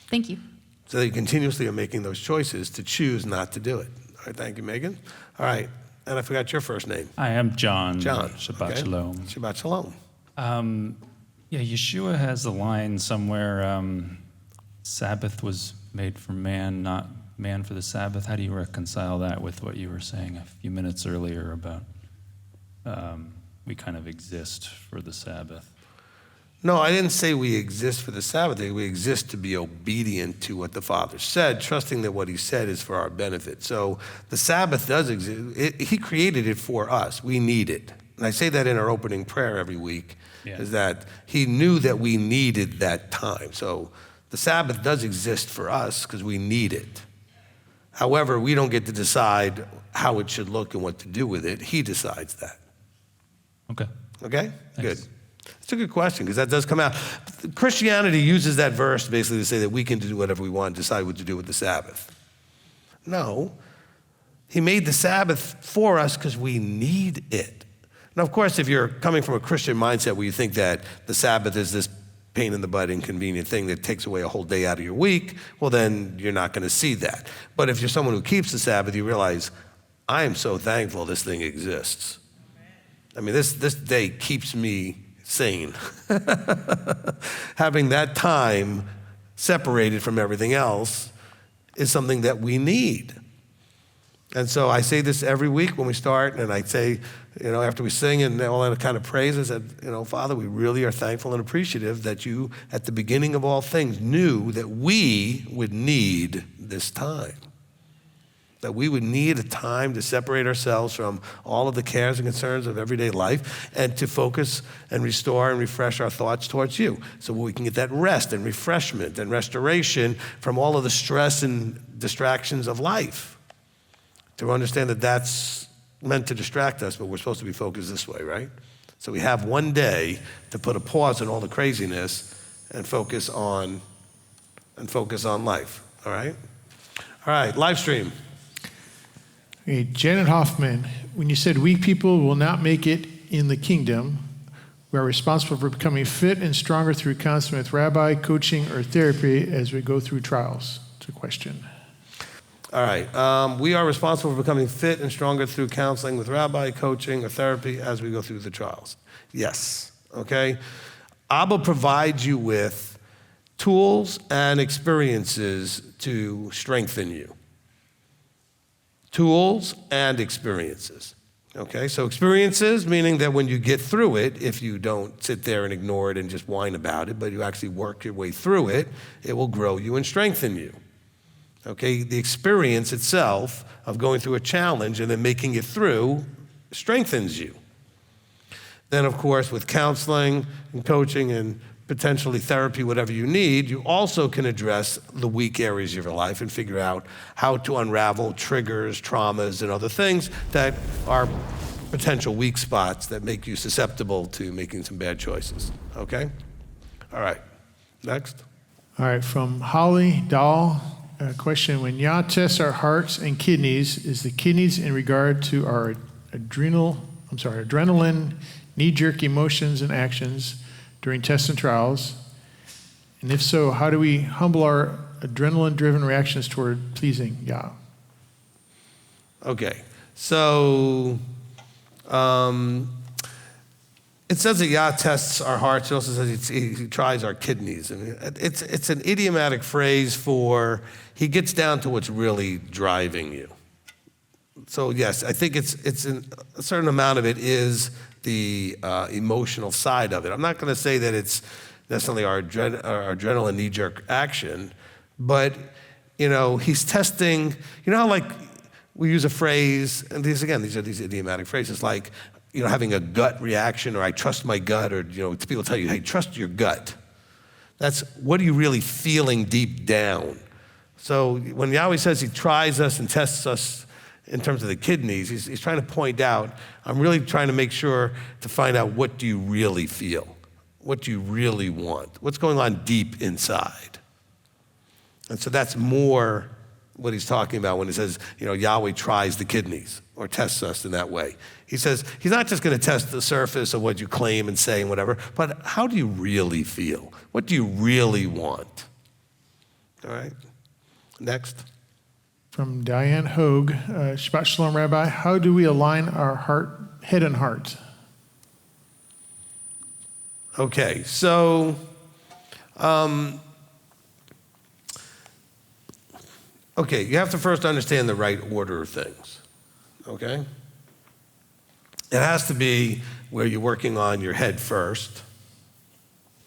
Thank you. So they continuously are making those choices to choose not to do it. All right, thank you, Megan. All right, and I forgot your first name. I am John. John. Shabbat okay. Shalom. Shabbat Shalom. Yeah, Yeshua has a line somewhere, Sabbath was made for man, not man for the Sabbath. How do you reconcile that with what you were saying a few minutes earlier about we kind of exist for the Sabbath? No, I didn't say we exist for the Sabbath day. We exist to be obedient to what the Father said, trusting that what he said is for our benefit. So the Sabbath does exist. He created it for us. We need it. And I say that in our opening prayer every week, is that he knew that we needed that time. So the Sabbath does exist for us because we need it. However, we don't get to decide how it should look and what to do with it. He decides that. Okay. Okay? Thanks. Good. It's a good question because that does come out. Christianity uses that verse basically to say that we can do whatever we want and decide what to do with the Sabbath. No. He made the Sabbath for us because we need it. Now, of course, if you're coming from a Christian mindset where you think that the Sabbath is this pain in the butt, inconvenient thing that takes away a whole day out of your week, well, then you're not going to see that. But if you're someone who keeps the Sabbath, you realize, I am so thankful this thing exists. I mean, this day keeps me sane. Having that time separated from everything else is something that we need. And so I say this every week when we start, and I say, after we sing and all that kind of praises, that, Father, we really are thankful and appreciative that you, at the beginning of all things, knew that we would need this time. That we would need a time to separate ourselves from all of the cares and concerns of everyday life and to focus and restore and refresh our thoughts towards you so we can get that rest and refreshment and restoration from all of the stress and distractions of life. To understand that that's meant to distract us, but we're supposed to be focused this way, right? So we have one day to put a pause on all the craziness and focus on life, all right? All right, live stream. Okay, Janet Hoffman, when you said weak people will not make it in the kingdom, we are responsible for becoming fit and stronger through counseling with rabbi, coaching, or therapy as we go through trials. It's a question. All right, we are responsible for becoming fit and stronger through counseling with rabbi, coaching, or therapy as we go through the trials. Yes, okay? Abba provides you with tools and experiences to strengthen you. Tools and experiences, okay? So experiences, meaning that when you get through it, if you don't sit there and ignore it and just whine about it, but you actually work your way through it, it will grow you and strengthen you. Okay, the experience itself of going through a challenge and then making it through strengthens you. Then, of course, with counseling and coaching and potentially therapy, whatever you need, you also can address the weak areas of your life and figure out how to unravel triggers, traumas, and other things that are potential weak spots that make you susceptible to making some bad choices, okay? All right, next. All right, from Holly Dahl, a question. When Yah tests our hearts and kidneys, is the kidneys in regard to our adrenaline, knee-jerk emotions and actions during tests and trials? And if so, how do we humble our adrenaline-driven reactions toward pleasing Yah? Okay, so it says that Yah tests our hearts. It also says he tries our kidneys. And it's an idiomatic phrase for he gets down to what's really driving you. So yes, I think a certain amount of it is the emotional side of it. I'm not going to say that it's necessarily our adrenaline knee-jerk action, but he's testing. You know how like we use a phrase, and these are these idiomatic phrases like having a gut reaction, or I trust my gut, or people tell you, hey, trust your gut. That's what are you really feeling deep down. So when Yahweh says he tries us and tests us in terms of the kidneys, he's trying to point out, I'm really trying to make sure to find out what do you really feel, what do you really want, what's going on deep inside. And so that's more what he's talking about when he says, Yahweh tries the kidneys or tests us in that way. He says he's not just going to test the surface of what you claim and say and whatever, but how do you really feel? What do you really want? All right, next. From Diane Hogue, Shabbat Shalom, Rabbi. How do we align our head and heart? Okay, so you have to first understand the right order of things, okay? It has to be where you're working on your head first.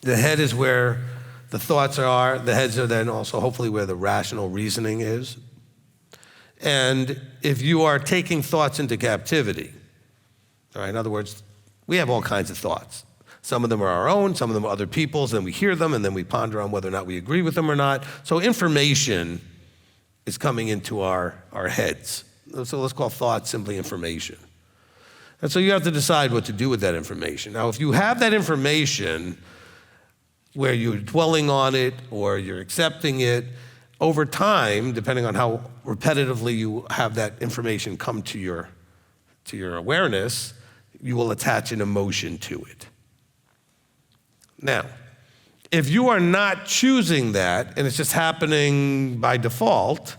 The head is where the thoughts are. The heads are then also hopefully where the rational reasoning is. And if you are taking thoughts into captivity, all right, in other words, we have all kinds of thoughts. Some of them are our own, some of them are other people's, and we hear them, and then we ponder on whether or not we agree with them or not. So information is coming into our heads. So let's call thoughts simply information. And so you have to decide what to do with that information. Now, if you have that information where you're dwelling on it or you're accepting it, over time, depending on how repetitively you have that information come to your awareness, you will attach an emotion to it. Now, if you are not choosing that and it's just happening by default,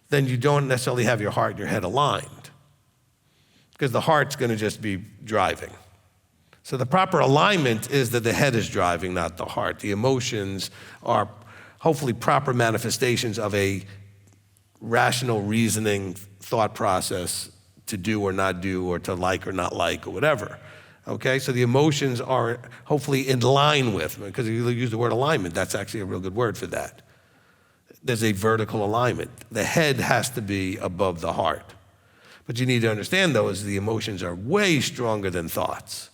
then you don't necessarily have your heart and your head aligned, because the heart's going to just be driving. So the proper alignment is that the head is driving, not the heart. The emotions are hopefully proper manifestations of a rational reasoning thought process to do or not do, or to like or not like, or whatever. Okay, so the emotions are hopefully in line with, because if you use the word alignment, that's actually a real good word for that. There's a vertical alignment. The head has to be above the heart. But you need to understand, though, is the emotions are way stronger than thoughts.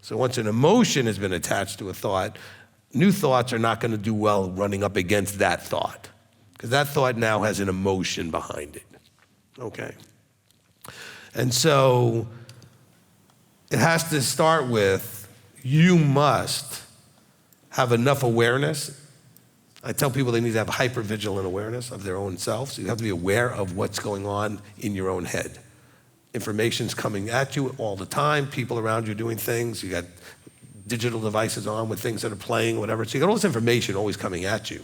So once an emotion has been attached to a thought, new thoughts are not going to do well running up against that thought, because that thought now has an emotion behind it. Okay? And so it has to start with, you must have enough awareness. I tell people they need to have hypervigilant awareness of their own self. So you have to be aware of what's going on in your own head. Information's coming at you all the time. People around you doing things. You got digital devices on with things that are playing, whatever. So you got all this information always coming at you.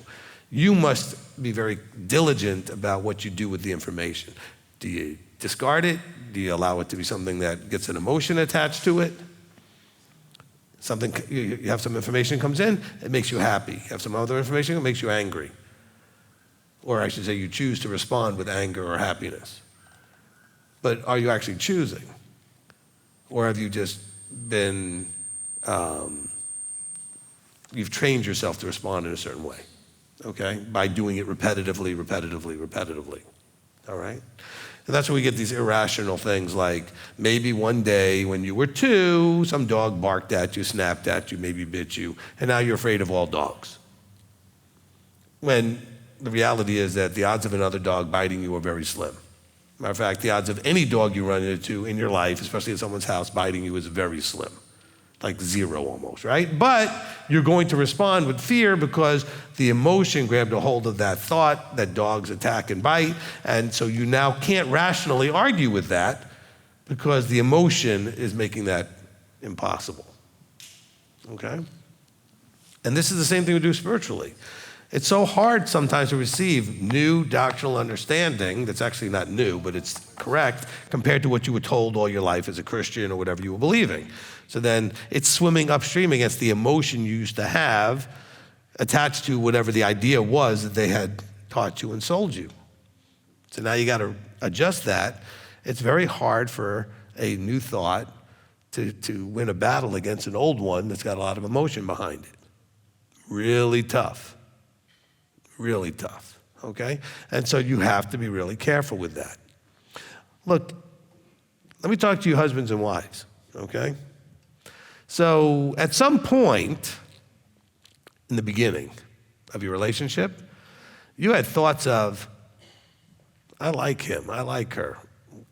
You must be very diligent about what you do with the information. Do you discard it? Do you allow it to be something that gets an emotion attached to it? You have some information that comes in, it makes you happy. You have some other information that makes you angry. Or I should say you choose to respond with anger or happiness. But are you actually choosing? Or have you just been, you've trained yourself to respond in a certain way, okay? By doing it repetitively. all right? And that's where we get these irrational things like maybe one day when you were 2, some dog barked at you, snapped at you, maybe bit you, and now you're afraid of all dogs. When the reality is that the odds of another dog biting you are very slim. Matter of fact, the odds of any dog you run into in your life, especially at someone's house, biting you is very slim. Like 0 almost, right? But you're going to respond with fear because the emotion grabbed a hold of that thought that dogs attack and bite, and so you now can't rationally argue with that because the emotion is making that impossible, okay? And this is the same thing we do spiritually. It's so hard sometimes to receive new doctrinal understanding that's actually not new, but it's correct compared to what you were told all your life as a Christian or whatever you were believing. So then it's swimming upstream against the emotion you used to have attached to whatever the idea was that they had taught you and sold you. So now you got to adjust that. It's very hard for a new thought to win a battle against an old one that's got a lot of emotion behind it. Really tough. Really tough, okay? And so you have to be really careful with that. Look, let me talk to you husbands and wives, okay? So at some point in the beginning of your relationship, you had thoughts of, I like him, I like her.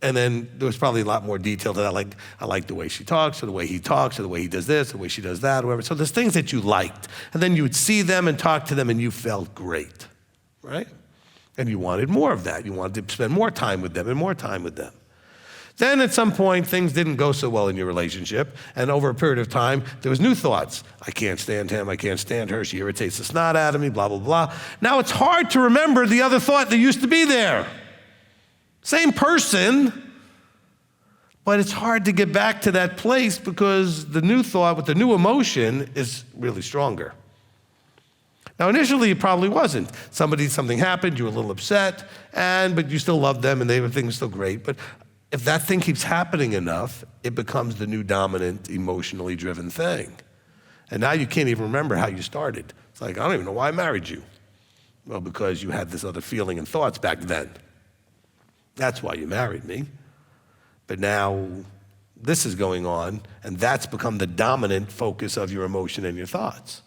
And then there was probably a lot more detail to that, like I like the way she talks, or the way he talks, or the way he does this, or the way she does that, or whatever. So there's things that you liked. And then you would see them and talk to them and you felt great, right? And you wanted more of that. You wanted to spend more time with them and more time with them. Then at some point, things didn't go so well in your relationship, and over a period of time, there was new thoughts. I can't stand him, I can't stand her, she irritates the snot out of me, blah, blah, blah. Now it's hard to remember the other thought that used to be there. Same person, but it's hard to get back to that place because the new thought with the new emotion is really stronger. Now, initially, it probably wasn't. Something happened, you were a little upset, but you still loved them and things were still great. But if that thing keeps happening enough, it becomes the new dominant, emotionally driven thing. And now you can't even remember how you started. It's like, I don't even know why I married you. Well, because you had this other feeling and thoughts back then. That's why you married me. But now this is going on, and that's become the dominant focus of your emotion and your thoughts.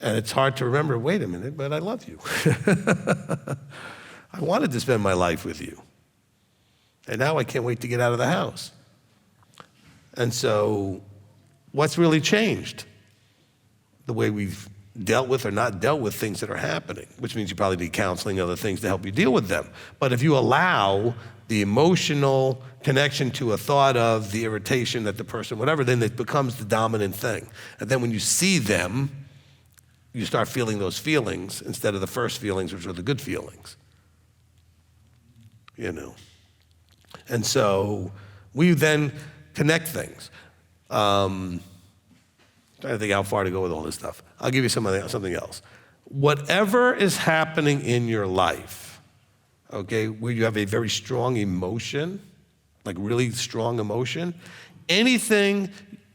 And it's hard to remember, wait a minute, but I love you. I wanted to spend my life with you. And now I can't wait to get out of the house. And so what's really changed? The way we've dealt with or not dealt with things that are happening, which means you probably need counseling and other things to help you deal with them. But if you allow the emotional connection to a thought of the irritation that the person, whatever, then it becomes the dominant thing. And then when you see them, you start feeling those feelings instead of the first feelings, which are the good feelings. You know. And so we then connect things. Trying to think how far to go with all this stuff. I'll give you something else. Whatever is happening in your life, okay, where you have a very strong emotion, like really strong emotion, anything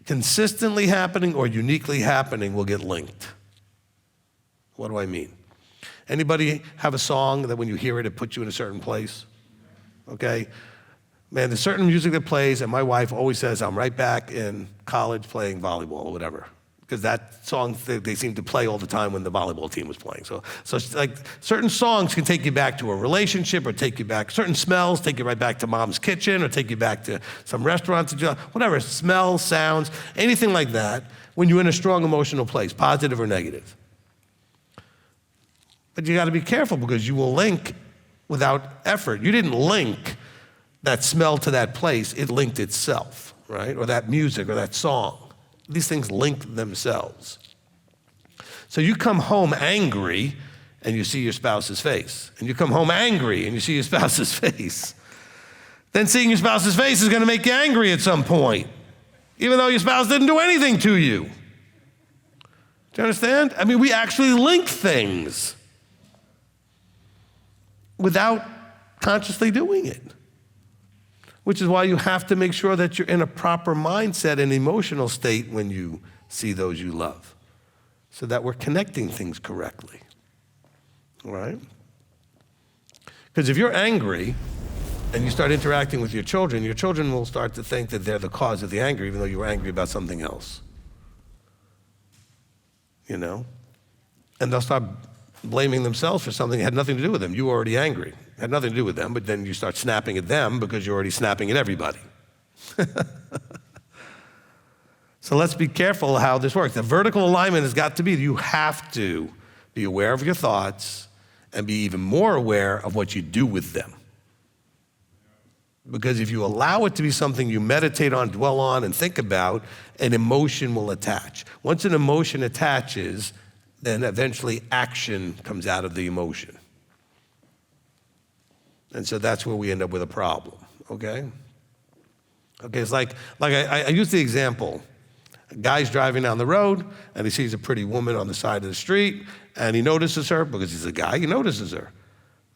consistently happening or uniquely happening will get linked. What do I mean? Anybody have a song that when you hear it, it puts you in a certain place? Okay? Man, there's certain music that plays, and my wife always says, I'm right back in college playing volleyball or whatever. Because that song, they seem to play all the time when the volleyball team was playing. So it's like certain songs can take you back to a relationship or take you back, certain smells take you right back to mom's kitchen or take you back to some restaurant, whatever, smells, sounds, anything like that, when you're in a strong emotional place, positive or negative. But you got to be careful because you will link without effort. You didn't link that smell to that place, it linked itself, right? Or that music or that song. These things link themselves. So you come home angry and you see your spouse's face. And you come home angry and you see your spouse's face. Then seeing your spouse's face is going to make you angry at some point, even though your spouse didn't do anything to you. Do you understand? I mean, we actually link things without consciously doing it. Which is why you have to make sure that you're in a proper mindset and emotional state when you see those you love, so that we're connecting things correctly, all right? Because if you're angry and you start interacting with your children will start to think that they're the cause of the anger, even though you were angry about something else. You know? And they'll start blaming themselves for something that had nothing to do with them. You were already angry. It had nothing to do with them, but then you start snapping at them because you're already snapping at everybody. So let's be careful how this works. The vertical alignment has got to be, you have to be aware of your thoughts and be even more aware of what you do with them. Because if you allow it to be something you meditate on, dwell on, and think about, an emotion will attach. Once an emotion attaches, then eventually action comes out of the emotion. And so that's where we end up with a problem, okay? Okay, it's like I use the example. A guy's driving down the road, and he sees a pretty woman on the side of the street, and he notices her because he's a guy, he notices her.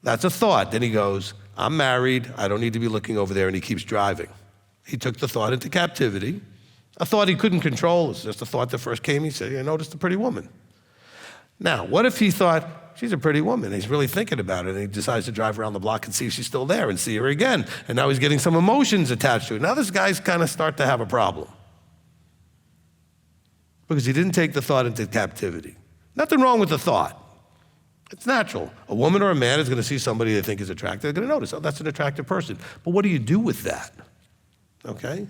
That's a thought. Then he goes, I'm married, I don't need to be looking over there, and he keeps driving. He took the thought into captivity. A thought he couldn't control. It's just a thought that first came. He said, I noticed a pretty woman. Now, what if he thought, she's a pretty woman? He's really thinking about it, and he decides to drive around the block and see if she's still there and see her again. And now he's getting some emotions attached to it. Now this guy's kind of start to have a problem because he didn't take the thought into captivity. Nothing wrong with the thought. It's natural. A woman or a man is going to see somebody they think is attractive. They're going to notice, oh, that's an attractive person. But what do you do with that? Okay?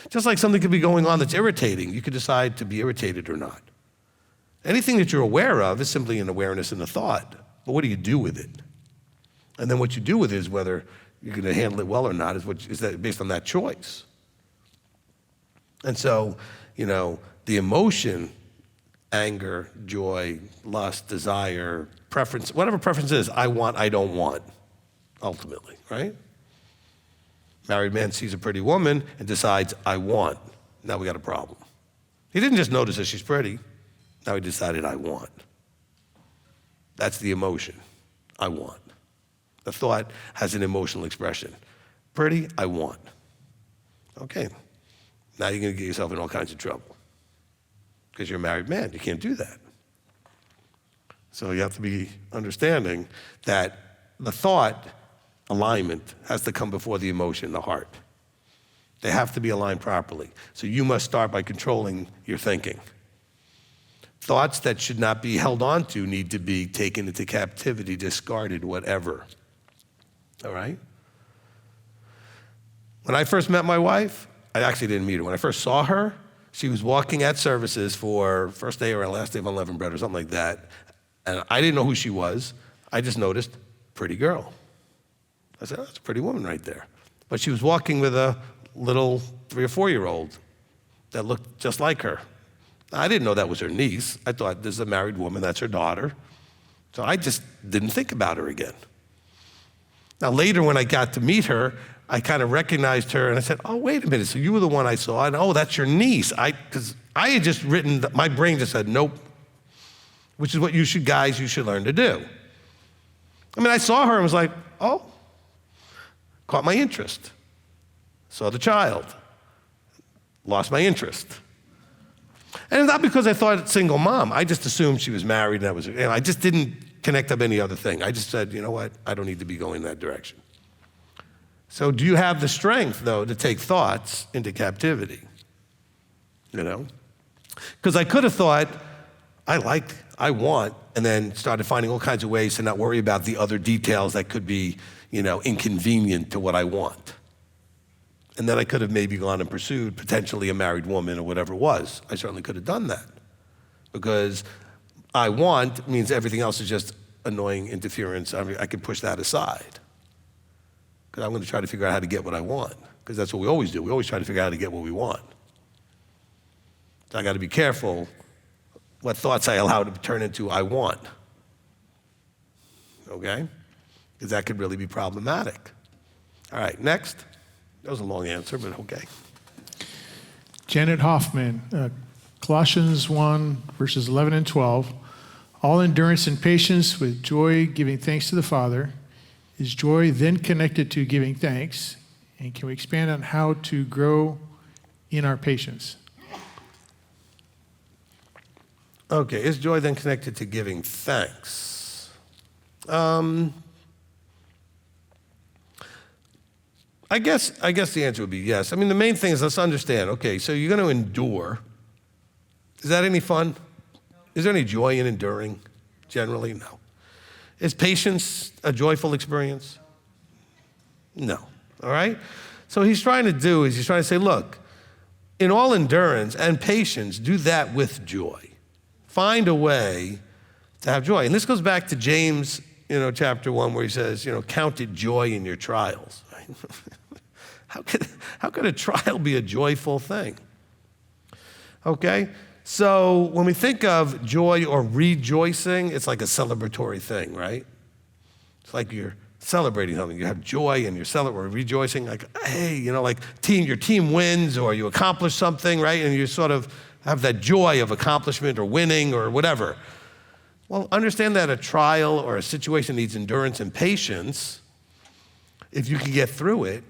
Just like something could be going on that's irritating, you could decide to be irritated or not. Anything that you're aware of is simply an awareness in the thought. But what do you do with it? And then what you do with it is whether you're going to handle it well or not is that based on that choice. And so, you know, the emotion, anger, joy, lust, desire, preference, whatever preference is, I want, I don't want, ultimately, right? Married man sees a pretty woman and decides, I want. Now we got a problem. He didn't just notice that she's pretty. Now he decided, I want. That's the emotion, I want. The thought has an emotional expression. Pretty, I want. Okay, now you're going to get yourself in all kinds of trouble because you're a married man. You can't do that. So you have to be understanding that the thought alignment has to come before the emotion, the heart. They have to be aligned properly. So you must start by controlling your thinking. Thoughts that should not be held on to need to be taken into captivity, discarded, whatever. All right? When I first met my wife, I actually didn't meet her. When I first saw her, she was walking at services for first day or last day of unleavened bread or something like that. And I didn't know who she was. I just noticed, pretty girl. I said, oh, that's a pretty woman right there. But she was walking with a little 3 or 4-year-old that looked just like her. I didn't know that was her niece. I thought, this is a married woman, that's her daughter. So I just didn't think about her again. Now later when I got to meet her, I kind of recognized her and I said, oh, wait a minute, so you were the one I saw, and oh, that's your niece. Because I had just written, my brain just said, nope, which is what you should learn to do. I mean, I saw her and was like, oh, caught my interest. Saw the child, lost my interest. And it's not because I thought single mom. I just assumed she was married and that was, I just didn't connect up any other thing. I just said, you know what, I don't need to be going that direction. So do you have the strength, though, to take thoughts into captivity? You know? Because I could have thought, I want, and then started finding all kinds of ways to not worry about the other details that could be, you know, inconvenient to what I want. And then I could have maybe gone and pursued potentially a married woman or whatever it was. I certainly could have done that. Because I want means everything else is just annoying interference. I mean, I can push that aside. Because I'm going to try to figure out how to get what I want. Because that's what we always do. We always try to figure out how to get what we want. So I got to be careful what thoughts I allow to turn into I want. Okay? Because that could really be problematic. All right, next. That was a long answer, but okay. Janet Hoffman, Colossians 1, verses 11 and 12. All endurance and patience with joy, giving thanks to the Father. Is joy then connected to giving thanks? And can we expand on how to grow in our patience? Okay, is joy then connected to giving thanks? I guess the answer would be yes. I mean, the main thing is let's understand, okay, so you're going to endure. Is that any fun? Is there any joy in enduring? Generally, no. Is patience a joyful experience? No, all right? So he's trying to say, look, in all endurance and patience, do that with joy. Find a way to have joy. And this goes back to James, chapter 1, where he says, count it joy in your trials. Right? How could a trial be a joyful thing? Okay? So when we think of joy or rejoicing, it's like a celebratory thing, right? It's like you're celebrating something. You have joy and you're celebrating, rejoicing, like, hey, like your team wins or you accomplish something, right? And you sort of have that joy of accomplishment or winning or whatever. Well, understand that a trial or a situation needs endurance and patience. If you can get through it,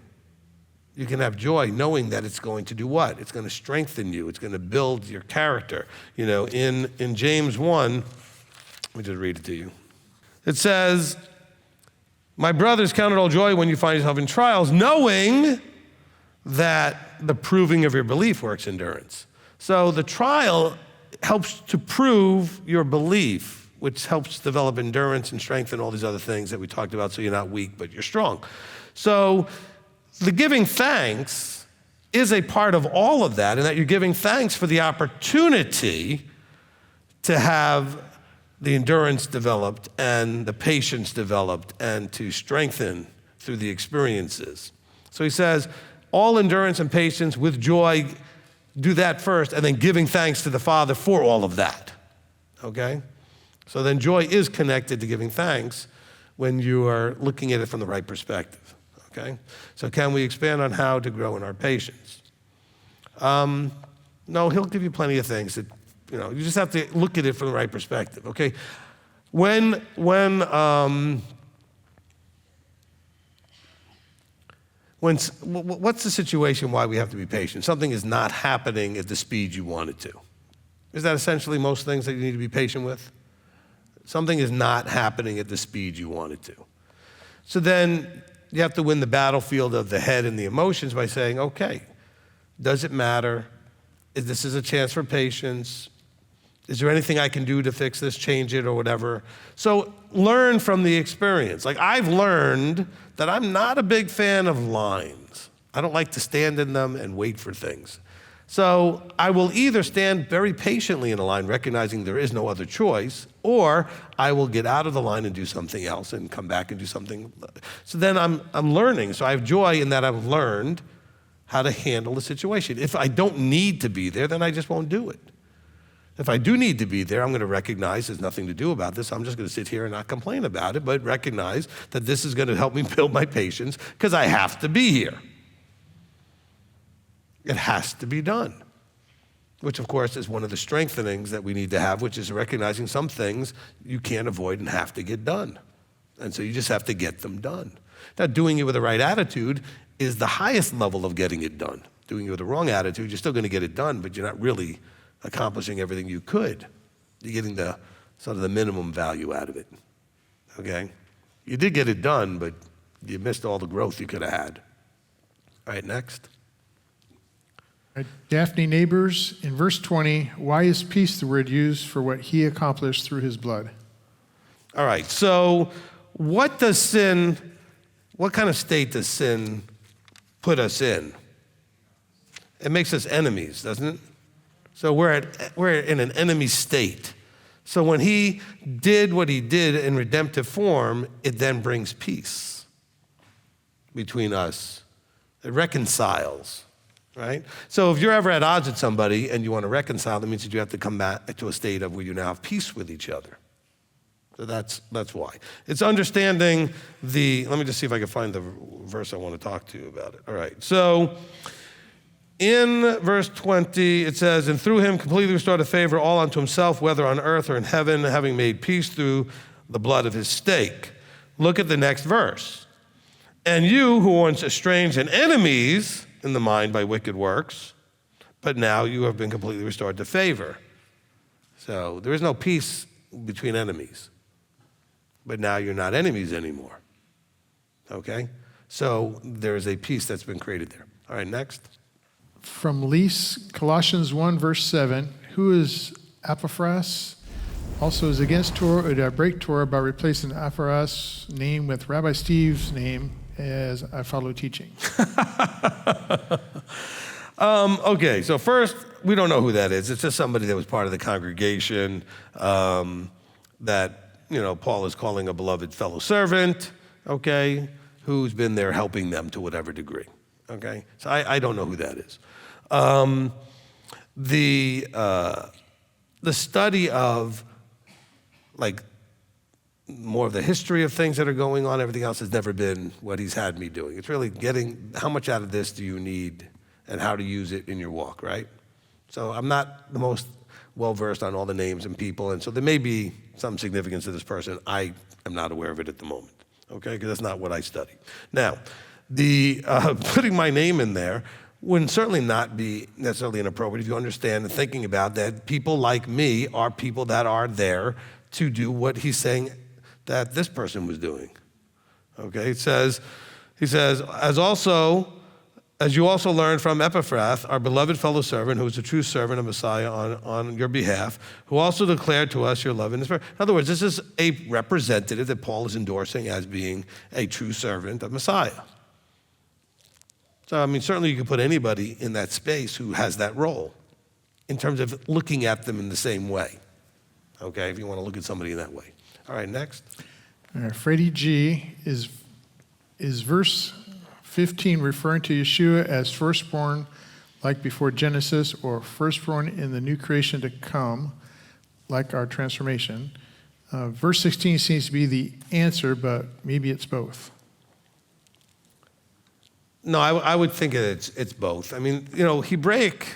you can have joy knowing that it's going to do what? It's going to strengthen you. It's going to build your character. In James 1, let me just read it to you. It says, my brothers, count it all joy when you find yourself in trials, knowing that the proving of your belief works endurance. So the trial helps to prove your belief, which helps develop endurance and strength and all these other things that we talked about, so you're not weak, but you're strong. So the giving thanks is a part of all of that, and that you're giving thanks for the opportunity to have the endurance developed and the patience developed and to strengthen through the experiences. So he says, all endurance and patience with joy, do that first, and then giving thanks to the Father for all of that, okay? So then joy is connected to giving thanks when you are looking at it from the right perspective. Okay? So can we expand on how to grow in our patience? No, he'll give you plenty of things that, you just have to look at it from the right perspective, okay? What's the situation why we have to be patient? Something is not happening at the speed you want it to. Is that essentially most things that you need to be patient with? Something is not happening at the speed you want it to. So then you have to win the battlefield of the head and the emotions by saying, okay, does it matter? This is a chance for patience. Is there anything I can do to fix this, change it, or whatever? So learn from the experience. Like I've learned that I'm not a big fan of lines. I don't like to stand in them and wait for things. So I will either stand very patiently in a line, recognizing there is no other choice, or I will get out of the line and do something else and come back and do something. So then I'm learning. So I have joy in that I've learned how to handle the situation. If I don't need to be there, then I just won't do it. If I do need to be there, I'm going to recognize there's nothing to do about this. I'm just going to sit here and not complain about it, but recognize that this is going to help me build my patience because I have to be here. It has to be done, which of course is one of the strengthenings that we need to have, which is recognizing some things you can't avoid and have to get done. And so you just have to get them done. Now, doing it with the right attitude is the highest level of getting it done. Doing it with the wrong attitude, you're still going to get it done, but you're not really accomplishing everything you could. You're getting the sort of the minimum value out of it, okay? You did get it done, but you missed all the growth you could have had. All right, next. Daphne Neighbors, in verse 20, why is peace the word used for what he accomplished through his blood? All right, so what kind of state does sin put us in? It makes us enemies, doesn't it? So we're in an enemy state. So when he did what he did in redemptive form, it then brings peace between us. It reconciles. Right? So if you're ever at odds with somebody and you want to reconcile, that means that you have to come back to a state of where you now have peace with each other. So that's why. It's understanding let me just see if I can find the verse I want to talk to you about it. All right. So in verse 20, it says, and through him completely restored a favor all unto himself, whether on earth or in heaven, having made peace through the blood of his stake. Look at the next verse. And you who once estranged and enemies in the mind by wicked works, but now you have been completely restored to favor. So there is no peace between enemies, but now you're not enemies anymore, okay? So there's a peace that's been created there. All right, next. From Lise, Colossians 1, verse 7, who is Epaphras? Also is against Torah, or did I break Torah by replacing Epaphras' name with Rabbi Steve's name as I follow teaching? Okay, so first, we don't know who that is. It's just somebody that was part of the congregation that, Paul is calling a beloved fellow servant, okay, who's been there helping them to whatever degree, okay? So I don't know who that is. The study of, like, more of the history of things that are going on, everything else has never been what he's had me doing. It's really getting how much out of this do you need and how to use it in your walk, right? So I'm not the most well-versed on all the names and people, and so there may be some significance to this person. I am not aware of it at the moment, okay, because that's not what I study. Now, the putting my name in there would certainly not be necessarily inappropriate if you understand and thinking about that people like me are people that are there to do what he's saying that this person was doing, okay? He says, as you also learned from Epaphras, our beloved fellow servant, who is a true servant of Messiah on your behalf, who also declared to us your love in the Spirit. In other words, this is a representative that Paul is endorsing as being a true servant of Messiah. So, certainly you can put anybody in that space who has that role in terms of looking at them in the same way, okay, if you want to look at somebody in that way. All right, next. All right, Freddie G, is verse 15 referring to Yeshua as firstborn, like before Genesis, or firstborn in the new creation to come, like our transformation? Verse 16 seems to be the answer, but maybe it's both. No, I would think it's both. Hebraic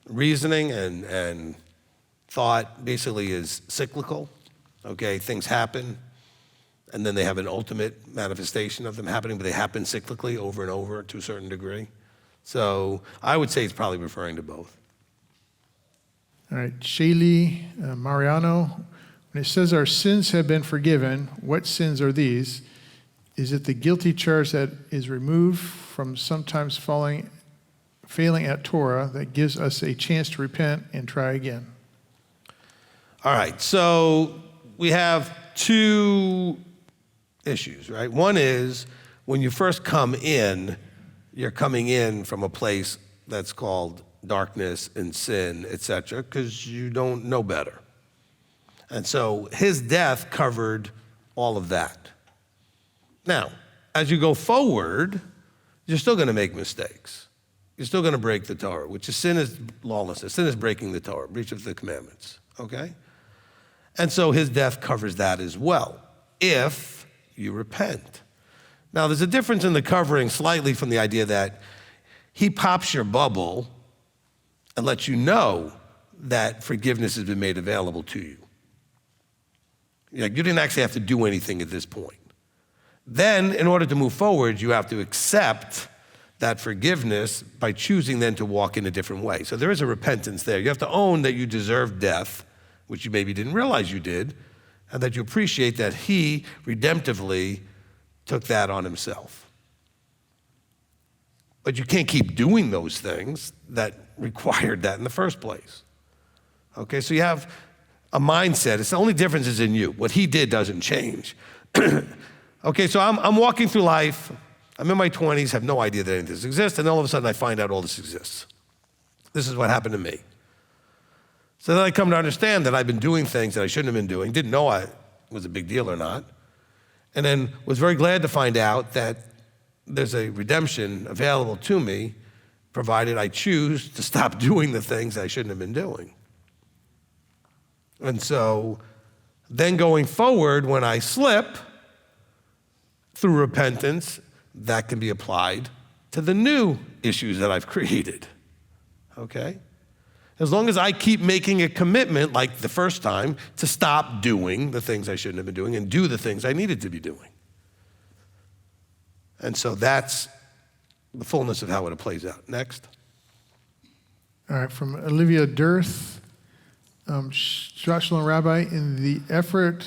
reasoning and thought basically is cyclical, okay? Things happen, and then they have an ultimate manifestation of them happening, but they happen cyclically over and over to a certain degree. So I would say it's probably referring to both. All right, Shaylee Mariano, when it says our sins have been forgiven, what sins are these? Is it the guilty charge that is removed from sometimes failing at Torah that gives us a chance to repent and try again? All right, so we have two issues, right? One is when you first come in, you're coming in from a place that's called darkness and sin, etc., because you don't know better. And so his death covered all of that. Now, as you go forward, you're still going to make mistakes. You're still going to break the Torah, which is sin is lawlessness. Sin is breaking the Torah, breach of the commandments, okay? And so his death covers that as well, if you repent. Now, there's a difference in the covering slightly from the idea that he pops your bubble and lets you know that forgiveness has been made available to you. You didn't actually have to do anything at this point. Then, in order to move forward, you have to accept that forgiveness by choosing then to walk in a different way. So there is a repentance there. You have to own that you deserve death, which you maybe didn't realize you did, and that you appreciate that he redemptively took that on himself. But you can't keep doing those things that required that in the first place. Okay, so you have a mindset. It's the only difference is in you. What he did doesn't change. Okay, so I'm walking through life. I'm in my 20s, have no idea that any of this exists, and all of a sudden I find out all this exists. This is what happened to me. So then I come to understand that I've been doing things that I shouldn't have been doing, didn't know it was a big deal or not, and then was very glad to find out that there's a redemption available to me, provided I choose to stop doing the things I shouldn't have been doing. And so then going forward, when I slip, through repentance, that can be applied to the new issues that I've created, okay? As long as I keep making a commitment, like the first time, to stop doing the things I shouldn't have been doing and do the things I needed to be doing. And so that's the fullness of how it plays out. Next. All right, from Olivia Dirth, Shalom Rabbi, in the effort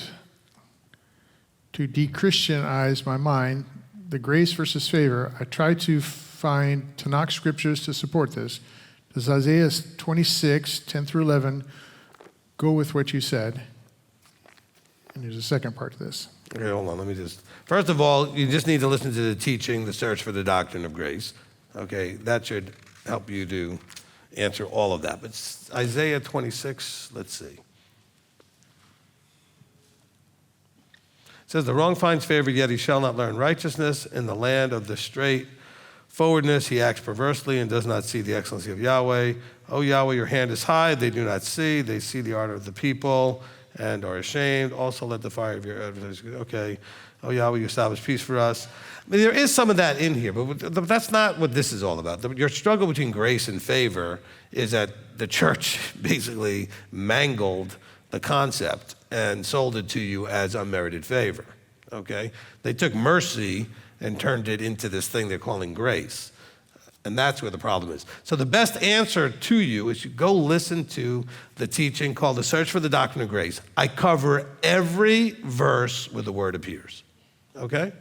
to de-Christianize my mind, the grace versus favor, I tried to find Tanakh scriptures to support this. Does Isaiah 26, 10 through 11, go with what you said? And there's a second part to this. Okay, hold on. Let me just. First of all, you just need to listen to the teaching, the search for the doctrine of grace. Okay, that should help you to answer all of that. But Isaiah 26, let's see. It says, the wrong finds favor, yet he shall not learn righteousness. In the land of the straightforwardness, he acts perversely and does not see the excellency of Yahweh. O Yahweh, your hand is high. They do not see. They see the art of the people and are ashamed. Also let the fire of your adversaries. Okay. Oh, Yahweh, you establish peace for us. I mean, there is some of that in here, but that's not what this is all about. Your struggle between grace and favor is that the church basically mangled the concept and sold it to you as unmerited favor, okay? They took mercy and turned it into this thing they're calling grace. And that's where the problem is. So the best answer to you is you go listen to the teaching called The Search for the Doctrine of Grace. I cover every verse where the word appears, okay?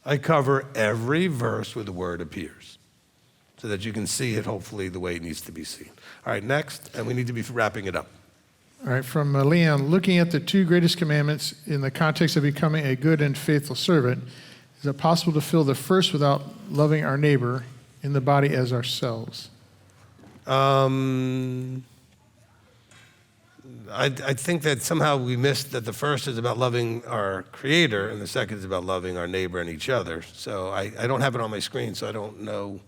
I cover every verse where the word appears so that you can see it, hopefully, the way it needs to be seen. All right, next, and we need to be wrapping it up. All right, from Leon, looking at the two greatest commandments in the context of becoming a good and faithful servant, is it possible to fill the first without loving our neighbor in the body as ourselves? I think that somehow we missed that the first is about loving our Creator and the second is about loving our neighbor and each other. So I don't have it on my screen, so I don't know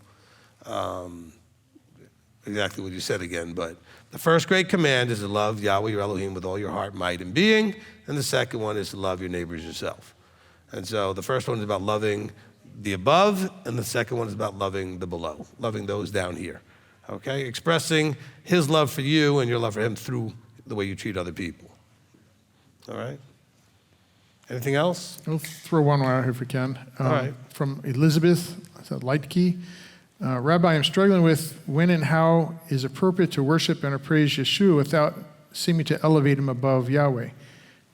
exactly what you said again. But the first great command is to love Yahweh, your Elohim, with all your heart, might, and being. And the second one is to love your neighbor as yourself. And so the first one is about loving the above, and the second one is about loving the below, loving those down here, okay? Expressing his love for you and your love for him through the way you treat other people, all right? Anything else? We'll throw one more out here if we can. All right. From Elizabeth Lightke. Rabbi, I'm struggling with when and how is appropriate to worship and praise Yeshua without seeming to elevate him above Yahweh.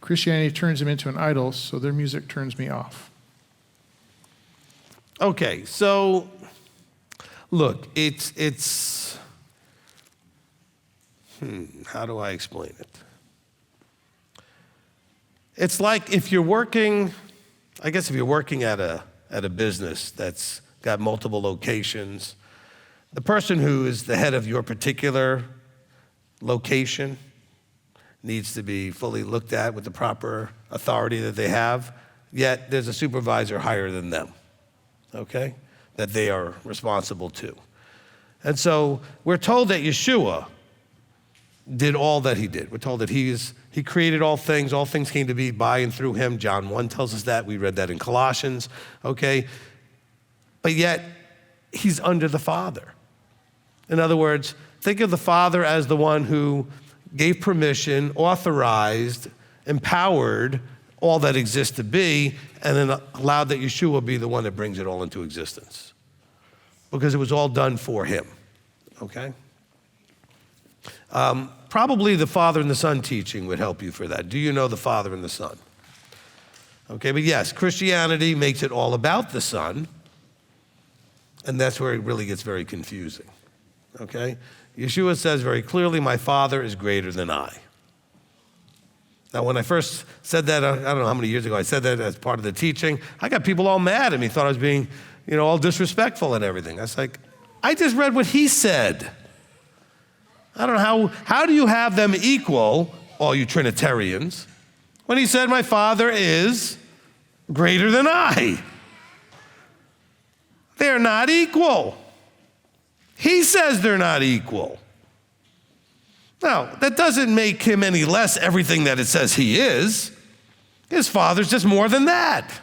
Christianity turns him into an idol, so their music turns me off. Okay, so look, it's how do I explain it? It's like if you're working, I guess if you're working at a business that's got multiple locations, the person who is the head of your particular location needs to be fully looked at with the proper authority that they have, yet there's a supervisor higher than them, okay, that they are responsible to. And so we're told that Yeshua did all that he did. We're told that he created all things came to be by and through him. John 1 tells us that. We read that in Colossians, okay? But yet, he's under the Father. In other words, think of the Father as the one who gave permission, authorized, empowered all that exists to be, and then allowed that Yeshua be the one that brings it all into existence. Because it was all done for him, okay? Probably the Father and the Son teaching would help you for that. Do you know the Father and the Son? Okay, but yes, Christianity makes it all about the Son, and that's where it really gets very confusing, okay? Yeshua says very clearly, my Father is greater than I. Now, when I first said that, I don't know how many years ago I said that as part of the teaching, I got people all mad at me, thought I was being, all disrespectful and everything. I was like, I just read what he said. I don't know, how do you have them equal, all you Trinitarians, when he said, my Father is greater than I? They're not equal. He says they're not equal. Now, that doesn't make him any less everything that it says he is. His Father's just more than that,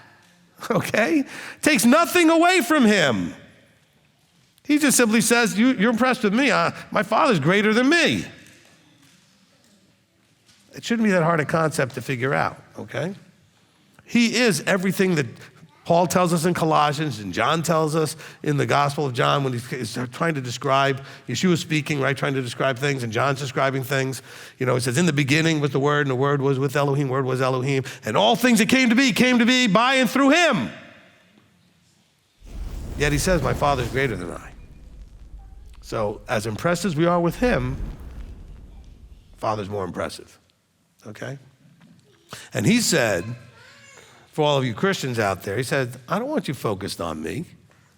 okay? Takes nothing away from him. He just simply says, you're impressed with me. My Father's greater than me. It shouldn't be that hard a concept to figure out, okay? He is everything that Paul tells us in Colossians and John tells us in the Gospel of John when he's trying to describe, Yeshua speaking, right, trying to describe things, and John's describing things. He says, in the beginning was the Word, and the Word was with Elohim, Word was Elohim, and all things that came to be by and through him. Yet he says, my Father's greater than I. So as impressed as we are with him, Father's more impressive, okay? And he said, for all of you Christians out there, he said, I don't want you focused on me.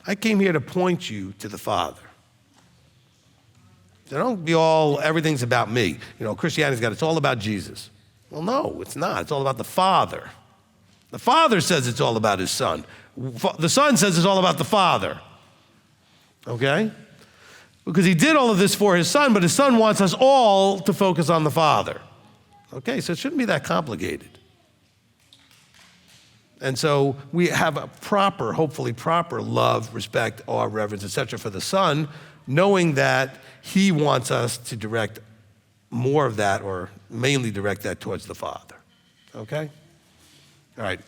I came here to point you to the Father. So don't be all, everything's about me. You know, Christianity's got, it's all about Jesus. Well, no, it's not. It's all about the Father. The Father says it's all about his Son. The Son says it's all about the Father. Okay? Because he did all of this for his Son, but his Son wants us all to focus on the Father. Okay, so it shouldn't be that complicated. And so we have a proper, hopefully proper love, respect, awe, reverence, etc. for the Son, knowing that he wants us to direct more of that, or mainly direct that towards the Father. Okay? All right.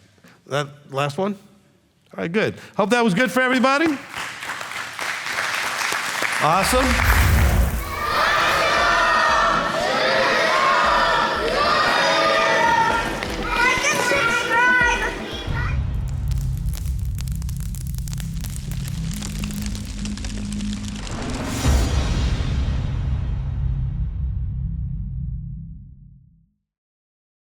That last one? All right, good. Hope that was good for everybody. Awesome.